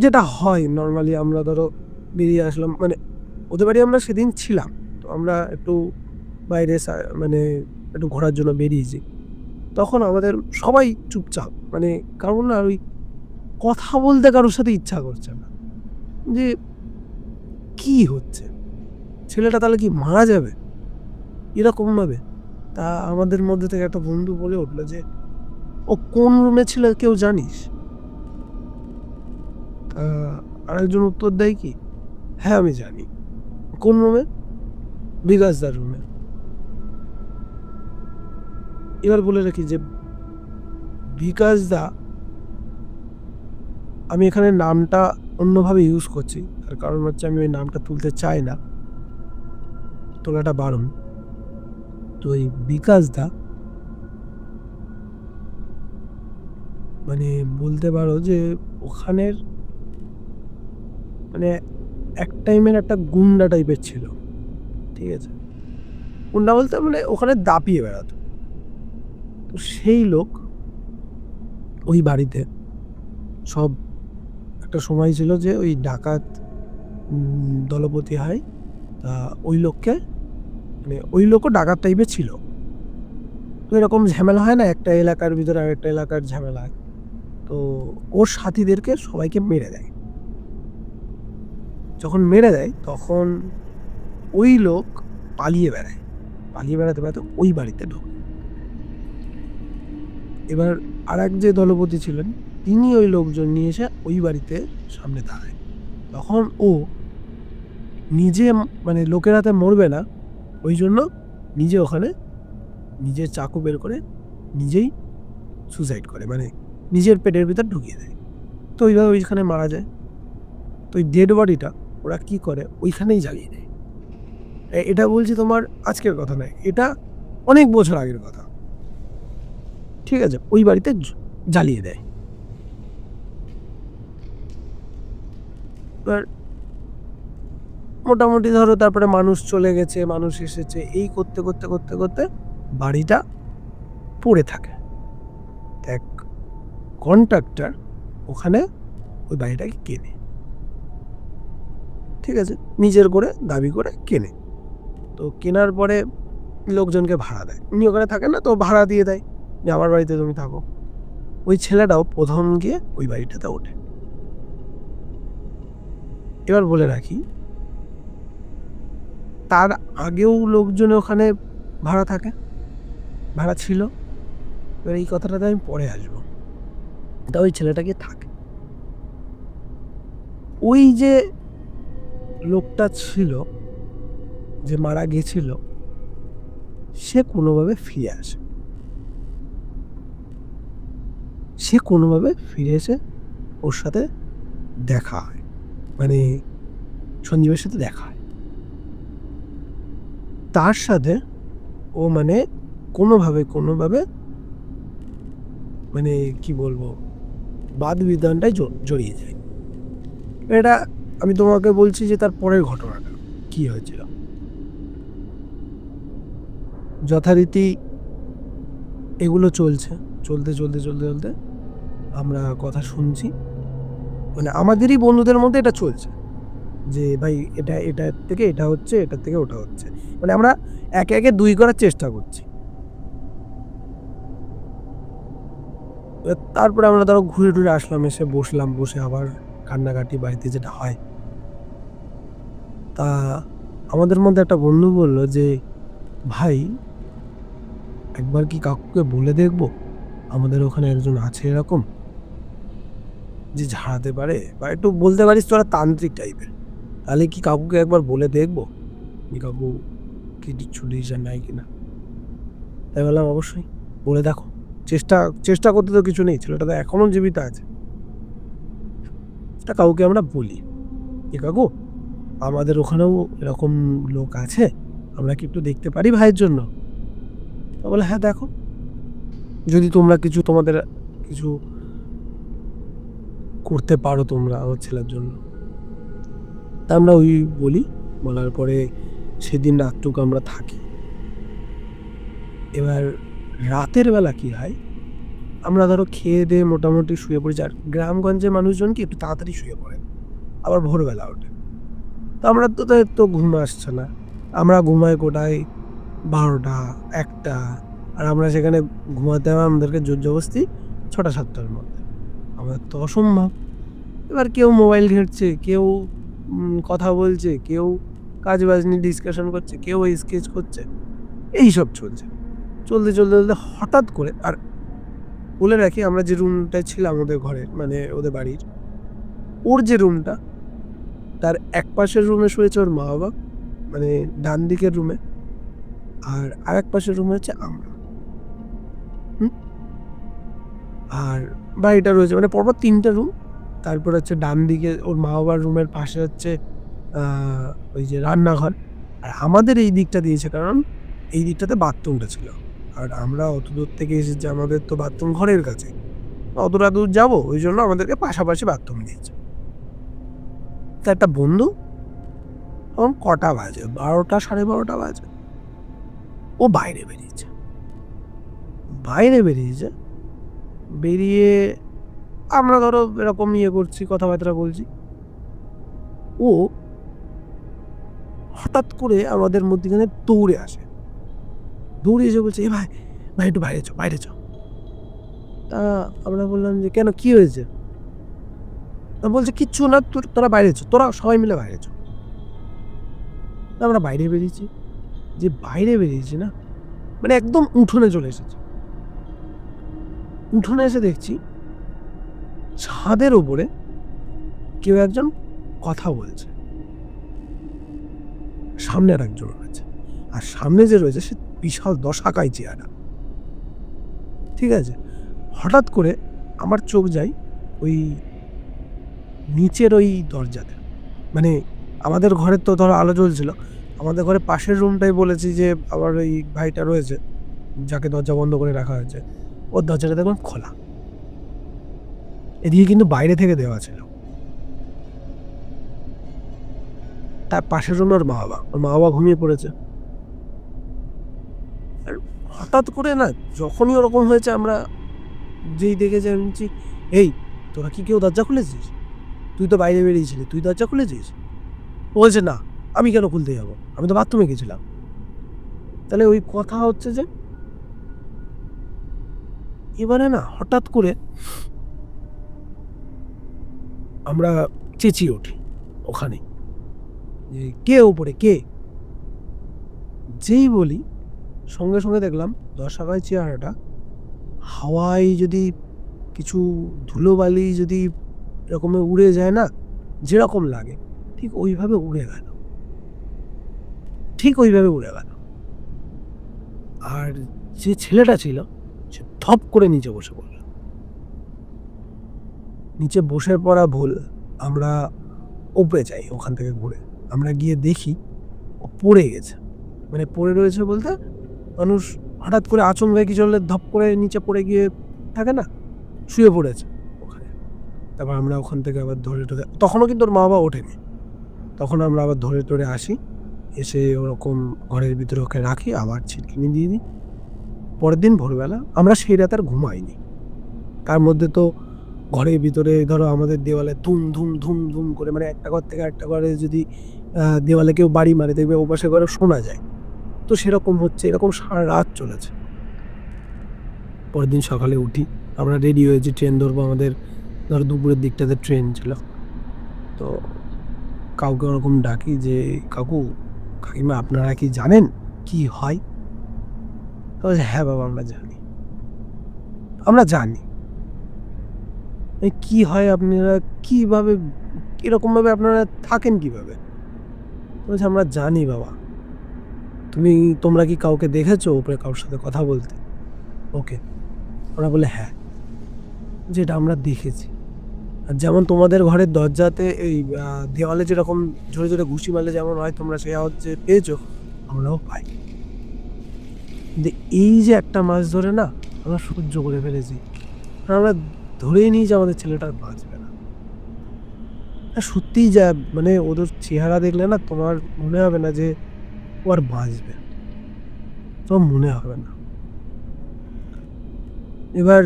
যেটা হয় নর্মালি, আমরা ধরো বেরিয়ে আসলাম, মানে ওদের বাড়ি আমরা সেদিন ছিলাম, তো আমরা একটু বাইরে মানে একটু ঘোরার জন্য বেরিয়েছি। তখন আমাদের সবাই চুপচাপ, মানে কারণ আর ওই কথা বলতে কারোর সাথে ইচ্ছা করছে না, যে কি হচ্ছে, ছেলেটা তাহলে কি মারা যাবে এরকমভাবে। তা আমাদের মধ্যে থেকে একটা বন্ধু বলে উঠলো যে ও কোন রুমে ছিল কেউ জানিস? আরেকজন উত্তর দেয় কি, হ্যাঁ আমি জানি। কোন রুমে? বিকাশদার রুমে। এবার বলে রাখি যে বিকাশদা, আমি এখানে নামটা অন্যভাবে ইউজ করছি, তার কারণ হচ্ছে আমি ওই নামটা তুলতে চাই না, তোলাটা বারণ। তো এই বিকাশদা মানে বলতে পারো যে ওখানের মানে এক টাইমের একটা গুন্ডা টাইপের ছিল, ঠিক আছে? গুন্ডা বলতে মানে ওখানে দাপিয়ে বেড়াতো। তো সেই লোক ওই বাড়িতে, সব একটা সময় ছিল যে ওই ডাকাত দলপতি হয়, তা ওই লোককে, মানে ওই লোকও ডাকাত টাইপের ছিল। তো এরকম ঝামেলা হয় না, একটা এলাকার ভিতরে আরেকটা এলাকার ঝামেলা হয়, তো ওর সাথীদেরকে সবাইকে মেরে দেয়। যখন মেরে দেয় তখন ওই লোক পালিয়ে বেড়ায়, পালিয়ে বেড়াতে বেড়াতে ওই বাড়িতে ঢোকে। এবার আর এক যে দলপতি ছিলেন তিনি ওই লোকজন নিয়ে এসে ওই বাড়িতে সামনে দাঁড়ায়। তখন ও নিজে মানে লোকের হাতে মরবে না, ওই জন্য নিজে ওখানে নিজের চাকু বের করে নিজেই সুসাইড করে, মানে নিজের পেটের ভিতর ঢুকিয়ে দেয়। তো ওইভাবে ওইখানে মারা যায়। তো ওই ডেড বডিটা ওরা কি করে ওইখানেই জ্বালিয়ে দেয়। এটা বলছি তোমার আজকের কথা নয়, এটা অনেক বছর আগের কথা। ঠিক আছে, ওই বাড়িতে জ্বালিয়ে দেয়। এবার মোটামুটি ধরো তারপরে মানুষ চলে গেছে, মানুষ এসেছে, এই করতে করতে করতে করতে বাড়িটা পড়ে থাকে। এক কন্ট্রাক্টর ওখানে ওই বাড়িটাকে কেনে, ঠিক আছে, নিজের করে দাবি করে কেনে। তো কেনার পরে লোকজনকে ভাড়া দেয়, উনি ওখানে থাকেন না, তো ভাড়া দিয়ে দেয় যে আমার বাড়িতে তুমি থাকো। ওই ছেলেটাও প্রথম গিয়ে ওই বাড়িটাতে ওঠে। এবার বলে রাখি, তার আগেও লোকজন ওখানে ভাড়া থাকে, ভাড়া ছিল। এবার এই কথাটাতে আমি পরে আসবো। তা ওই ছেলেটাকে থাকে, ওই যে লোকটা ছিল যে মারা গেছিল সে কোনোভাবে ফিরে আসে, সে কোনোভাবে ফিরে এসে ওর সাথে দেখা হয়, মানে সঞ্জীবের সাথে দেখা হয়। তার সাথে ও মানে কোনোভাবে মানে কি বলবো, বাদ বিধানটাই জড়িয়ে যায়। এটা আমি তোমাকে বলছি যে তার পরের ঘটনাটা কি হয়েছিল। যথারীতি এগুলো চলতে চলতে আমরা কথা শুনছি, মানে আমাদেরই বন্ধুদের মধ্যে এটা চলছে যে ভাই এটার থেকে এটা হচ্ছে, এটার থেকে ওটা হচ্ছে, মানে আমরা একে একে দুই করার চেষ্টা করছি। তারপরে আমরা ধরো ঘুরে টুরে আসলাম, এসে বসলাম, বসে আবার কান্নাকাটি বাড়িতে যেটা হয়। তা আমাদের মধ্যে একটা বন্ধু বলল যে ভাই একবার কি কাকুকে বলে দেখবো, আমাদের ওখানে একজন আছে এরকম যে ঝাড়াতে পারে, বা একটু বলতে পারিস তোরা তান্ত্রিক টাইপের, তাহলে কি কাকুকে একবার বলে দেখবো কাকু কিছু ডিসিশন নেয় কিনা। তাই বললাম অবশ্যই বলে দেখো, চেষ্টা করতে তো কিছু নেই, ছেলেটা তো এখনো জীবিত আছে। এটা কাউকে আমরা বলি কাকু আমাদের ওখানেও এরকম লোক আছে, আমরা কি একটু দেখতে পারি ভাইয়ের জন্য। বলে হ্যাঁ দেখো, যদি তোমরা তোমাদের কিছু করতে পারো তোমরা আমার ছেলের জন্য। তা আমরা ওই বলার পরে সেদিন রাতটুকু আমরা থাকি। এবার রাতের বেলা কি হয়, আমরা ধরো খেয়ে দিয়ে মোটামুটি শুয়ে পড়েছি, আর গ্রামগঞ্জের মানুষজন কি একটু তাড়াতাড়ি শুয়ে পড়ে, আবার ভোরবেলা ওঠে। তো আমরা তো ঘুম আসছে না, আমরা ঘুমাই কোটায় 12টা 1টা, আর আমরা সেখানে ঘুমাতে হবে আমাদেরকে জোর জবরদস্তি 6টা 7টার মধ্যে, আমাদের তো অসম্ভব। এবার কেউ মোবাইল ঘেঁটছে, কেউ কথা বলছে, কেউ কাজ বাজ নিয়ে ডিসকাশন করছে, কেউ স্কেচ করছে, এইসব চলতে হঠাৎ করে, আর বলে রাখি আমরা যে রুমটায় ছিলাম ওদের ঘরে, মানে ওদের বাড়ির, ওর যে রুমটা তার এক পাশের রুমে শুয়েছে ওর মা বাবা, মানে ডান দিকের রুমে, আর আরেক পাশের রুমে হচ্ছে আমরা। আর বাড়িটা রয়েছে মানে পরপর 3টা রুম। তারপর হচ্ছে ডান দিকে ওর মা বাবার রুমের পাশে হচ্ছে ওই যে রান্নাঘর, আর আমাদের এই দিকটা দিয়েছে কারণ এই দিকটাতে বাথরুমটা ছিল, আর আমরা অত দূর থেকে এসেছি, আমাদের তো বাথরুম ঘরের কাছে, অতটা দূর যাবো, ওই জন্য আমাদেরকে পাশাপাশি বাথরুম দিয়েছে। তা একটা বন্ধু তখন কটা বাজে, 12টা 12:30 বাজে, ও বাইরে বেরিয়ে আমরা ধরো এরকম করছি, কথাবার্তা বলছি, ও হঠাৎ করে আমাদের মধ্যখানে দৌড়ে এসে বলছে ভাই একটু বাইরে চ। তা আমরা বললাম যে কেন, কি হয়েছে? তা বলছে কিচ্ছু না, তোরা বাইরে চ, তোরা সবাই মিলে বাইরে চ। আমরা বাইরে বেরিয়েছি, যে বাইরে বেরিয়েছি না, মানে একদম উঠোনে চলে এসেছে। উঠোনে এসে দেখছি ছাদের ওপরে কেউ একজন কথা বলছে, সামনে আর একজন রয়েছে, আর সামনে যে রয়েছে সে বিশাল দশাকায় চেহারা। ঠিক আছে, হঠাৎ করে আমার চোখ যায় ওই নিচের ওই দরজাতে, মানে আমাদের ঘরের তো ধরো আলো জ্বলছিল, আমাদের ঘরের পাশের রুমটাই বলেছি যে আবার ওই ভাইটা রয়েছে যাকে দরজা বন্ধ করে রাখা হয়েছে, ওর দরজাটা দেখলাম খোলা। এদিকে কিন্তু বাইরে থেকে দেওয়া ছিল। তার পাশের রুমে ওর মা বাবা ঘুমিয়ে পড়েছে। আর হঠাৎ করে না, যখনই ওরকম হয়েছে আমরা যেই দেখেছি আমি বলছি, এই তোরা কি কেউ দরজা খুলেছিস? তুই তো বাইরে বেরিয়েছিলি, তুই দরজা খুলেছিস? ও বলছে না, আমি কেন খুলতে যাবো, আমি তো বাথরুমে গেছিলাম। তাহলে ওই কথা হচ্ছে যে এবারে না হঠাৎ করে আমরা চেঁচিয়ে উঠি ওখানে যে কে ওপরে, কে? যেই বলি সঙ্গে সঙ্গে দেখলাম দশাকায় চেহারাটা হাওয়ায় যদি কিছু ধুলোবালি যদি এরকম উড়ে যায় না, যেরকম লাগে ঠিক ওইভাবে উড়ে গেল, ঠিক ওইভাবে উড়ে গেল। আর যে ছেলেটা ছিল সে থপ করে নিচে বসে পড়ল। নিচে বসে পড়া ভুল, আমরা উপরে যাই ওখান থেকে ঘুরে, আমরা গিয়ে দেখি ও পড়ে গেছে। মানে পড়ে রয়েছে বলতে মানুষ হঠাৎ করে আচমকা কি চললে ধপ করে নিচে পড়ে গিয়ে থাকে না, শুয়ে পড়েছে ওখানে। তারপর আমরা ওখান থেকে আবার ধরে টরে, তখনও কিন্তু ওর মা বাবা ওঠেনি, তখন আমরা আবার ধরে টরে আসি, এসে ওরকম ঘরের ভিতরে ওকে রাখি, আবার ছিটকিনি দিয়ে দিই। পরের দিন ভোরবেলা আমরা সেই রাত আর ঘুমাইনি। তার মধ্যে তো ঘরের ভিতরে ধরো আমাদের দেওয়ালে ধুম ধুম ধুম ধুম করে, মানে একটা ঘর থেকে একটা ঘরে যদি দেওয়ালে কেউ বাড়ি মারে দেখবে ওপাশে ঘরে শোনা যায়, তো সেরকম হচ্ছে, এরকম সারা রাত চলেছে। পরের দিন সকালে উঠি, আমরা রেডি হয়েছি, ট্রেন ধরবো, আমাদের ধরো দুপুরের দিকটাতে ট্রেন ছিল। তো কাউকে ওরকম ডাকি যে কাকু কাকিমা আপনারা কি জানেন কি হয়? তো বলছে, হ্যাঁ বাবা আমরা জানি, আমরা জানি। কি হয়, আপনারা কিভাবে এরকমভাবে আপনারা থাকেন কিভাবে? বলছে আমরা জানি বাবা। তোমরা কি কাউকে দেখেছো ওপরে কারোর সাথে কথা বলতে? ওকে। ওরা বলে হ্যাঁ, যেটা আমরা দেখেছি। আর যেমন তোমাদের ঘরের দরজাতে এই দেওয়ালে যেরকম জোরে জোরে ঘুষি মারলে যেমন হয়, তোমরা সেই আওয়াজ যে পেয়েছো আমরাও পাই। কিন্তু এই যে একটা মাস ধরে না আমরা সহ্য করে ফেলেছি, আমরা ধরেই নিই যে আমাদের ছেলেটা বাঁচবে না। সত্যিই যা, মানে ওদের চেহারা দেখলে না তোমার মনে হবে না যে ও আর বাঁচবে, তোমার মনে হবে না। এবার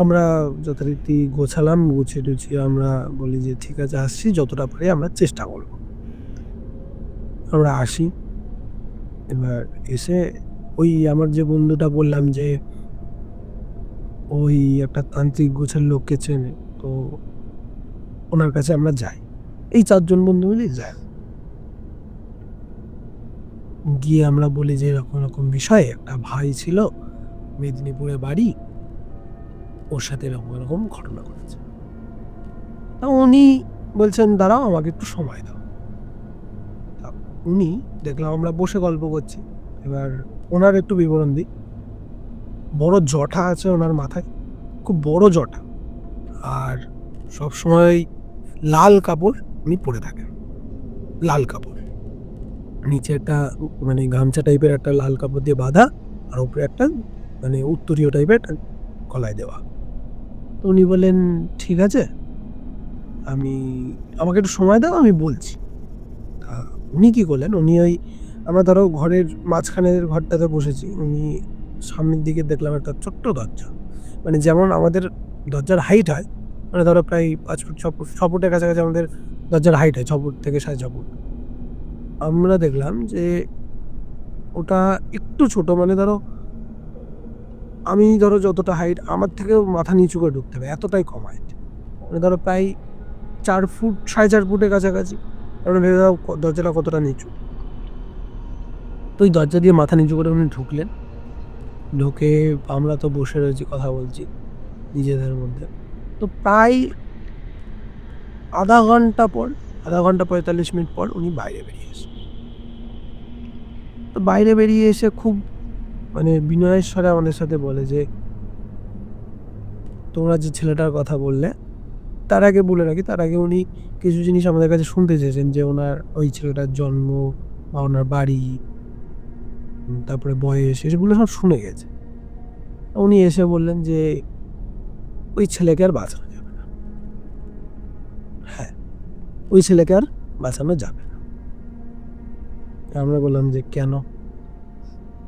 আমরা যথারীতি গোছালাম, গুছিয়ে টুছিয়ে আমরা বলি যে ঠিক আছে আসছি, যতটা পারি আমরা চেষ্টা করব। আমরা আসি, এবার এসে ওই আমার যে বন্ধুটা বললাম যে ওই একটা তান্ত্রিক গোছের লোককে চেনে, তো ওনার কাছে আমরা যাই, এই 4 জন বন্ধু মিলে যাই। গিয়ে আমরা বলি যে এরকম এরকম বিষয়, একটা ভাই ছিল মেদিনীপুরে বাড়ি, ওর সাথে এরকম এরকম ঘটনা ঘটেছে। তা উনি বলছেন দাঁড়াও আমাকে একটু সময় দাও। তা উনি দেখলাম আমরা বসে গল্প করছি, এবার ওনার একটু বিবরণ দিই। বড় জটা আছে ওনার মাথায়, খুব বড় জটা, আর সবসময় লাল কাপড় উনি পরে থাকেন, লাল কাপড়, নিচে একটা মানে গামছা টাইপের একটা লাল কাপড় দিয়ে বাঁধা, আর উপরে একটা মানে উত্তরীয় টাইপের গলায় দেওয়া। তো উনি বলেন ঠিক আছে, আমাকে একটু সময় দাও, আমি বলছি। তা উনি কী করলেন, উনি ওই আমরা ধরো ঘরের মাঝখানের ঘরটাতে বসেছি, উনি সামনের দিকে দেখলাম একটা ছোট্ট দরজা, মানে যেমন আমাদের দরজার হাইট হয়, মানে ধরো প্রায় 5 ফুট 6 ফুটের কাছাকাছি আমাদের দরজার হাইট হয়, 6 ফুট থেকে 6.5 ফুট। আমরা দেখলাম যে ওটা একটু ছোট, মানে ধরো যতটা হাইট আমার থেকেও মাথা নিচু করে ঢুকতে হবে, এতটাই কম হাইট, মানে ধরো প্রায় 4 ফুট 4.5 ফুটের কাছাকাছি। আমরা ভেবে দাও দরজাটা কতটা নিচু। তো ওই দরজা দিয়ে মাথা নিচু করে উনি ঢুকলেন। ঢুকে আমরা তো বসে রয়েছি, কথা বলছি নিজেদের মধ্যে। তো প্রায় আধা ঘন্টা 45 মিনিট পর উনি বাইরে বেরিয়ে এসে, তো বাইরে বেরিয়ে এসে খুব মানে বিনয়ের স্বরে আমাদের সাথে বলে যে, তোমরা যে ছেলেটার কথা বললে, তার আগে বলে রাখি, তার আগে উনি কিছু জিনিস আমাদের কাছে শুনতে চেয়েছেন, যে ওনার ওই ছেলেটার জন্ম বা ওনার বাড়ি, তারপরে বয়স, এসবগুলো সব শুনে গেছে। উনি এসে বললেন যে ওই ছেলেকে আর বাঁচানো যাবে না। হ্যাঁ, ওই ছেলেকে আর বাঁচানো যাবে না। আমরা বললাম যে কেন?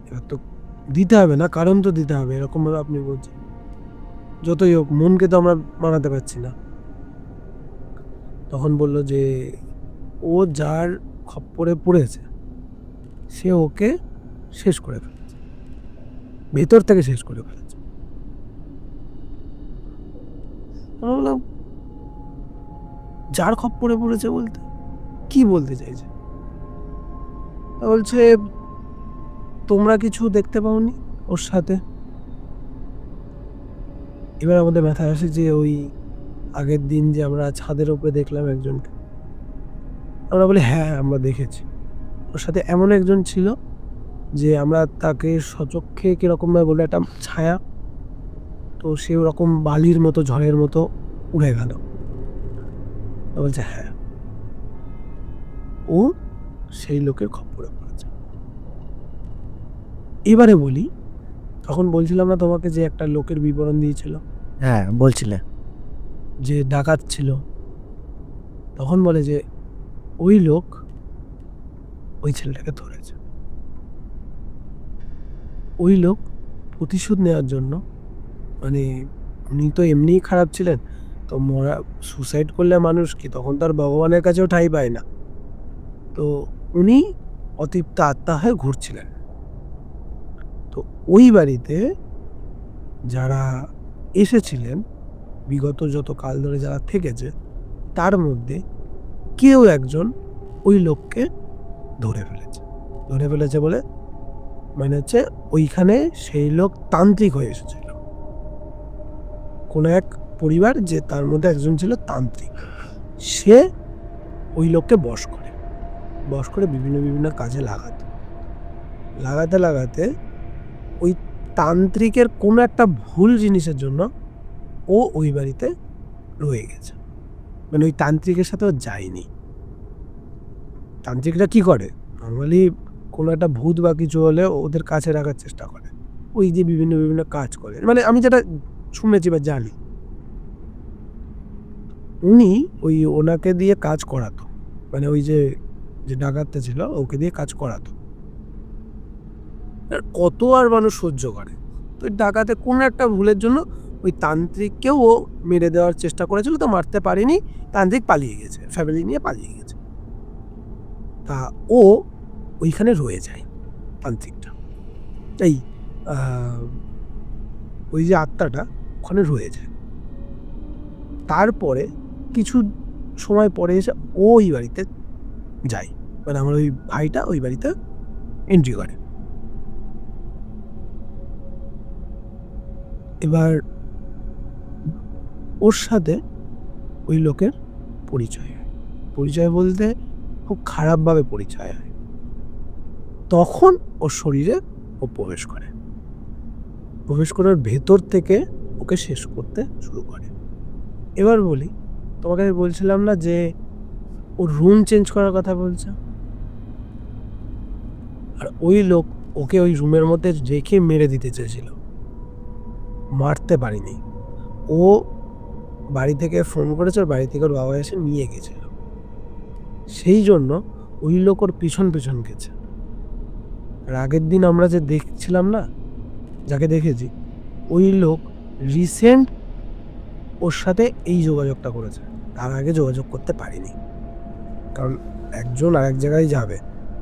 এবার তো দিতে হবে না, কারণ তো দিতে হবে, এরকমভাবে আপনি বলছেন। যতই হোক, মনকে তো আমরা মানাতে পারছি না। তখন বলল যে ও যার খপ্পরে পড়েছে সে ওকে শেষ করে ফেলেছে, ভেতর থেকে শেষ করে ফেলেছে। আমি বললাম, যার খপ্পরে পড়েছে বলতে কি বলতে চাইছে? বলছে, তোমরা কিছু দেখতে পাওনি ওর সাথে? এবার আমাদের মাথায় আসে যে ওই আগের দিন যে আমরা ছাদের উপরে দেখলাম একজনকে, আমরা বলি হ্যাঁ আমরা দেখেছি। ওর সাথে এমন একজন ছিল যে আমরা তাকে সচক্ষে কিরকমভাবে বলে, একটা ছায়া, তো সে ওরকম বালির মতো, ঝড়ের মতো উড়ে গেল। বলছে হ্যাঁ, ও সেই লোকের খপ্পরে পড়েছে। এবারে বলি, তখন বলছিলাম না তোমাকে যে একটা লোকের বিবরণ দিয়েছিল, হ্যাঁ বলছিলে। যে ডাকাত ছিল। তখন বলে যে ওই লোক ওই ছেলেটাকে ধরেছে। ওই লোক প্রতিশোধ নেওয়ার জন্য, মানে উনি তো এমনিই খারাপ ছিলেন, তো সুসাইড করলে মানুষ কি তখন তার ভগবানের কাছেও ঠাঁই পায় না, তো উনি অতৃপ্ত আত্মা হয়ে ঘুরছিলেন। তো ওই বাড়িতে যারা এসেছিলেন, বিগত যত কাল ধরে যারা থেকেছে, তার মধ্যে কেউ একজন ওই লোককে ধরে ফেলেছে বলে মানে হচ্ছে ওইখানে সেই লোক তান্ত্রিক হয়ে এসেছিল। কোনো এক পরিবার, যে তার মধ্যে একজন ছিল তান্ত্রিক, সে ওই লোককে বশ করে বিভিন্ন কাজে লাগাতে ওই তান্ত্রিকের কোনো একটা ভুল জিনিসের জন্য ও ওই বাড়িতে রয়ে গেছে। মানে ওই তান্ত্রিকের সাথে ও যায়নি। তান্ত্রিকরা কি করে, নর্মালি কোনো একটা ভূত বা কিছু হলে ওদের কাছে রাখার চেষ্টা করে, ওই যে বিভিন্ন কাজ করে, মানে আমি যেটা শুনেছি বা জানি। উনি ওই ওনাকে দিয়ে কাজ করাতো, মানে ওই যে ডাকাতটা ছিল ওকে দিয়ে কাজ করাতো। কত আর মানুষ সহ্য করে, তো ডাকাতে কোনো একটা ভুলের জন্য ওই তান্ত্রিককেও ও মেরে দেওয়ার চেষ্টা করেছিল, তো মারতে পারেনি, তান্ত্রিক পালিয়ে গেছে, ফ্যামিলি নিয়ে পালিয়ে গেছে। তা ও ওইখানে রয়ে যায়, তান্ত্রিকটা, এই ওই যে আত্মাটা ওখানে রয়ে যায়। তারপরে কিছু সময় পরে এসে ও ওই বাড়িতে যায়, মানে আমার ওই ভাইটা ওই বাড়িতে এন্ট্রি করে। এবার ওর সাথে ওই লোকের পরিচয় বলতে খুব খারাপভাবে পরিচয় হয়। তখন ওর শরীরে ও প্রবেশ করে ওর ভেতর থেকে ওকে শেষ করতে শুরু করে। এবার বলি, তোমাকে আমি বলছিলাম না যে ও রুম চেঞ্জ করার কথা বলছে, আর ওই লোক ওকে ওই রুমের মধ্যে রেখে মেরে দিতে চেয়েছিল, মারতে পারিনি। ও বাড়ি থেকে ফোন করেছে, ওর বাড়ি থেকে ওর বাবা এসে নিয়ে গেছিল, সেই জন্য ওই লোক ওর পিছন গেছে। আর আগের দিন আমরা যে দেখছিলাম না, যাকে দেখেছি, ওই লোক রিসেন্ট ওর সাথে এই যোগাযোগটা করেছে, তার আগে যোগাযোগ করতে পারিনি। কারণ একজন আর এক জায়গায় যাবে,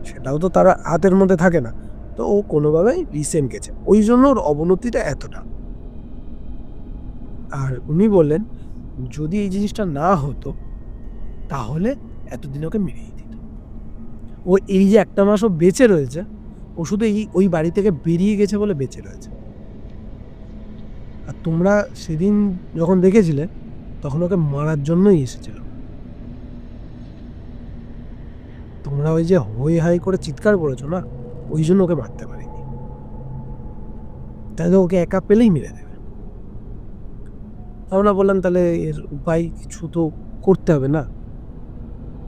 সেটাও তো তার হাতের মধ্যে থাকে না, তো ও কোনোভাবেই রিসেন্ট গেছে, ওই জন্য ওর অবনতিটা এতটা। আর উনি বললেন যদি এই জিনিসটা না হতো তাহলে এতদিন ওকে মেরেই দিত। ও এই যে একটা মাসও বেঁচে রয়েছে, ও শুধু ওই বাড়ি থেকে বেরিয়ে গেছে বলে বেঁচে রয়েছে। আর তোমরা সেদিন যখন দেখেছিলে তখন ওকে মারার জন্যই এসেছিল। তোমরা ওই যে হই হাই করে চিৎকার করেছো না, ওই জন্য ওকে মারতে পারিনি, তাহলে ওকে একা পেলেই মেরে দেবে। আমরা বললাম তাহলে এর উপায় কিছু তো করতে হবে না।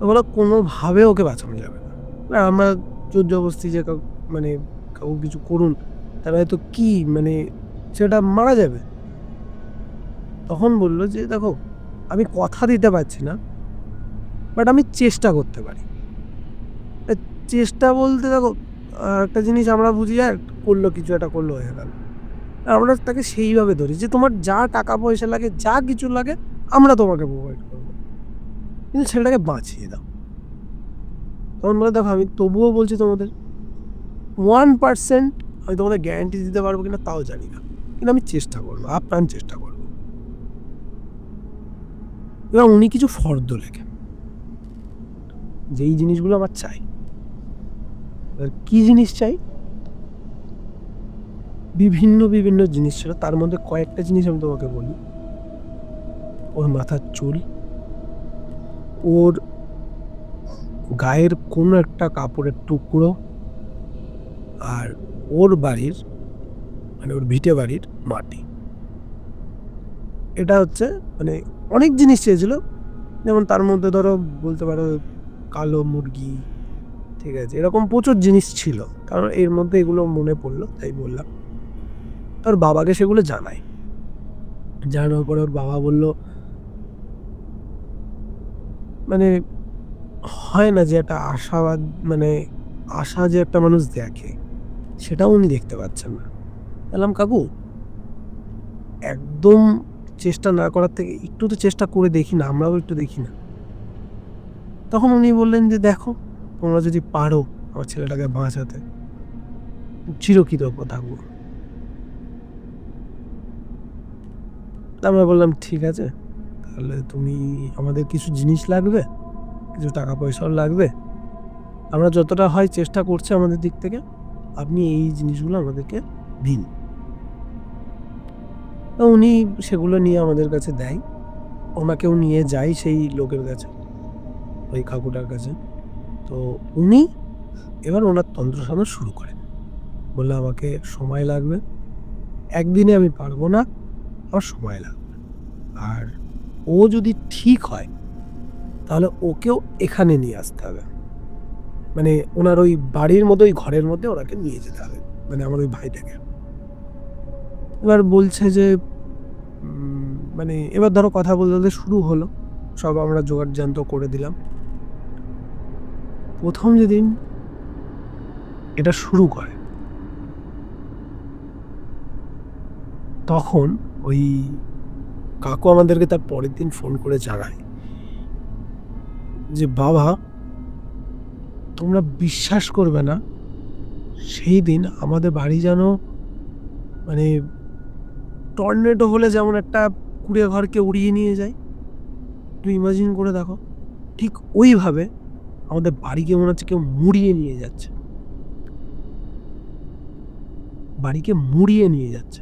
বলো কোনোভাবে ওকে বাঁচানো যাবে না, আমরা জোর জবরদস্তি যে মানে কাউ কিছু করুন তাহলে হয়তো কি মানে সেটা মারা যাবে। তখন বললো যে দেখো আমি কথা দিতে পারছি না, বাট আমি চেষ্টা করতে পারি। চেষ্টা বলতে দেখো একটা জিনিস আমরা বুঝি আর করলো কিছু একটা করলো হয়ে গেল, আমরা তাকে সেইভাবে ধরি যে তোমার যা টাকা পয়সা লাগে যা কিছু লাগে আমরা তোমাকে প্রোভাইড করবো, কিন্তু ছেলেটাকে বাঁচিয়ে দাও। তখন বলে দেখো আমি তবুও বলছি তোমাদের 1% আমি তোমাদের গ্যারান্টি দিতে পারবো কিনা তাও জানি না, কিন্তু আমি চেষ্টা করবো, আপ্রাণ চেষ্টা করবো। এবার উনি কিছু ফর্দ লেখেন যেই জিনিসগুলো আমার চাই। কি জিনিস চাই? বিভিন্ন বিভিন্ন জিনিস ছিল, তার মধ্যে কয়েকটা জিনিস আমি তোমাকে বলি। ওর মাথার চুল, ওর গায়ের কোনো একটা কাপড়ের টুকরো, আর ওর বাড়ির মানে ওর ভিটে বাড়ির মাটি। এটা হচ্ছে মানে অনেক জিনিস চেয়েছিল, যেমন তার মধ্যে ধরো বলতে পারো কালো মুরগি, ঠিক আছে, এরকম প্রচুর জিনিস ছিল। কারণ এর মধ্যে এগুলো মনে পড়লো তাই বললাম। তোর বাবাকে সেগুলো জানাই, জানানোর পরে ওর বাবা বলল মানে হয় না যে একটা আশাবাদ মানে আশা যে একটা মানুষ দেখে সেটাও উনি দেখতে পাচ্ছেন না। বললাম কাকু একদম চেষ্টা না করার থেকে একটু তো চেষ্টা করে দেখি না, আমরাও একটু দেখি না। তখন উনি বললেন যে দেখো তোমরা যদি পারো আমার ছেলেটাকে বাঁচাতে চিরকৃতজ্ঞ থাকবো। আমরা বললাম ঠিক আছে, তাহলে তুমি আমাদের কিছু জিনিস লাগবে, কিছু টাকা পয়সাও লাগবে, আমরা যতটা হয় চেষ্টা করছি আমাদের দিক থেকে, আপনি এই জিনিসগুলো আমাদেরকে দিন। তো উনি সেগুলো নিয়ে আমাদের কাছে দেয়, ওনাকেও নিয়ে যায় সেই লোকের কাছে, ওই কাকুটার কাছে। তো উনি এবার ওনার তন্ত্র সাধনা শুরু করেন। বললে আমাকে সময় লাগবে, একদিনে আমি পারবো না, আমার সময় লাগবে। আর ও যদি ঠিক হয় তাহলে ওকেও এখানে নিয়ে আসতে হবে, মানে ওনার ওই বাড়ির মধ্যে ওই ঘরের মধ্যে ওনাকে নিয়ে যেতে হবে, মানে আমার ওই ভাইটাকে। এবার বলছে যে মানে এবার ধরো কথা বলতে শুরু হলো, সব আমরা জোগাড় যন্ত্র করে দিলাম। প্রথম যেদিন এটা শুরু করে তখন ওই কাকু আমাদেরকে তার পরের দিন ফোন করে জানায় যে বাবা তোমরা বিশ্বাস করবে না, সেই দিন আমাদের বাড়ি যেন মানে টর্নেডো হলে যেমন একটা কুড়ে ঘরকে উড়িয়ে নিয়ে যায়, তুমি ইমাজিন করে দেখো, ঠিক ওইভাবে আমাদের বাড়িকে মনে হচ্ছে কেউ মুড়িয়ে নিয়ে যাচ্ছে, বাড়িকে মুড়িয়ে নিয়ে যাচ্ছে।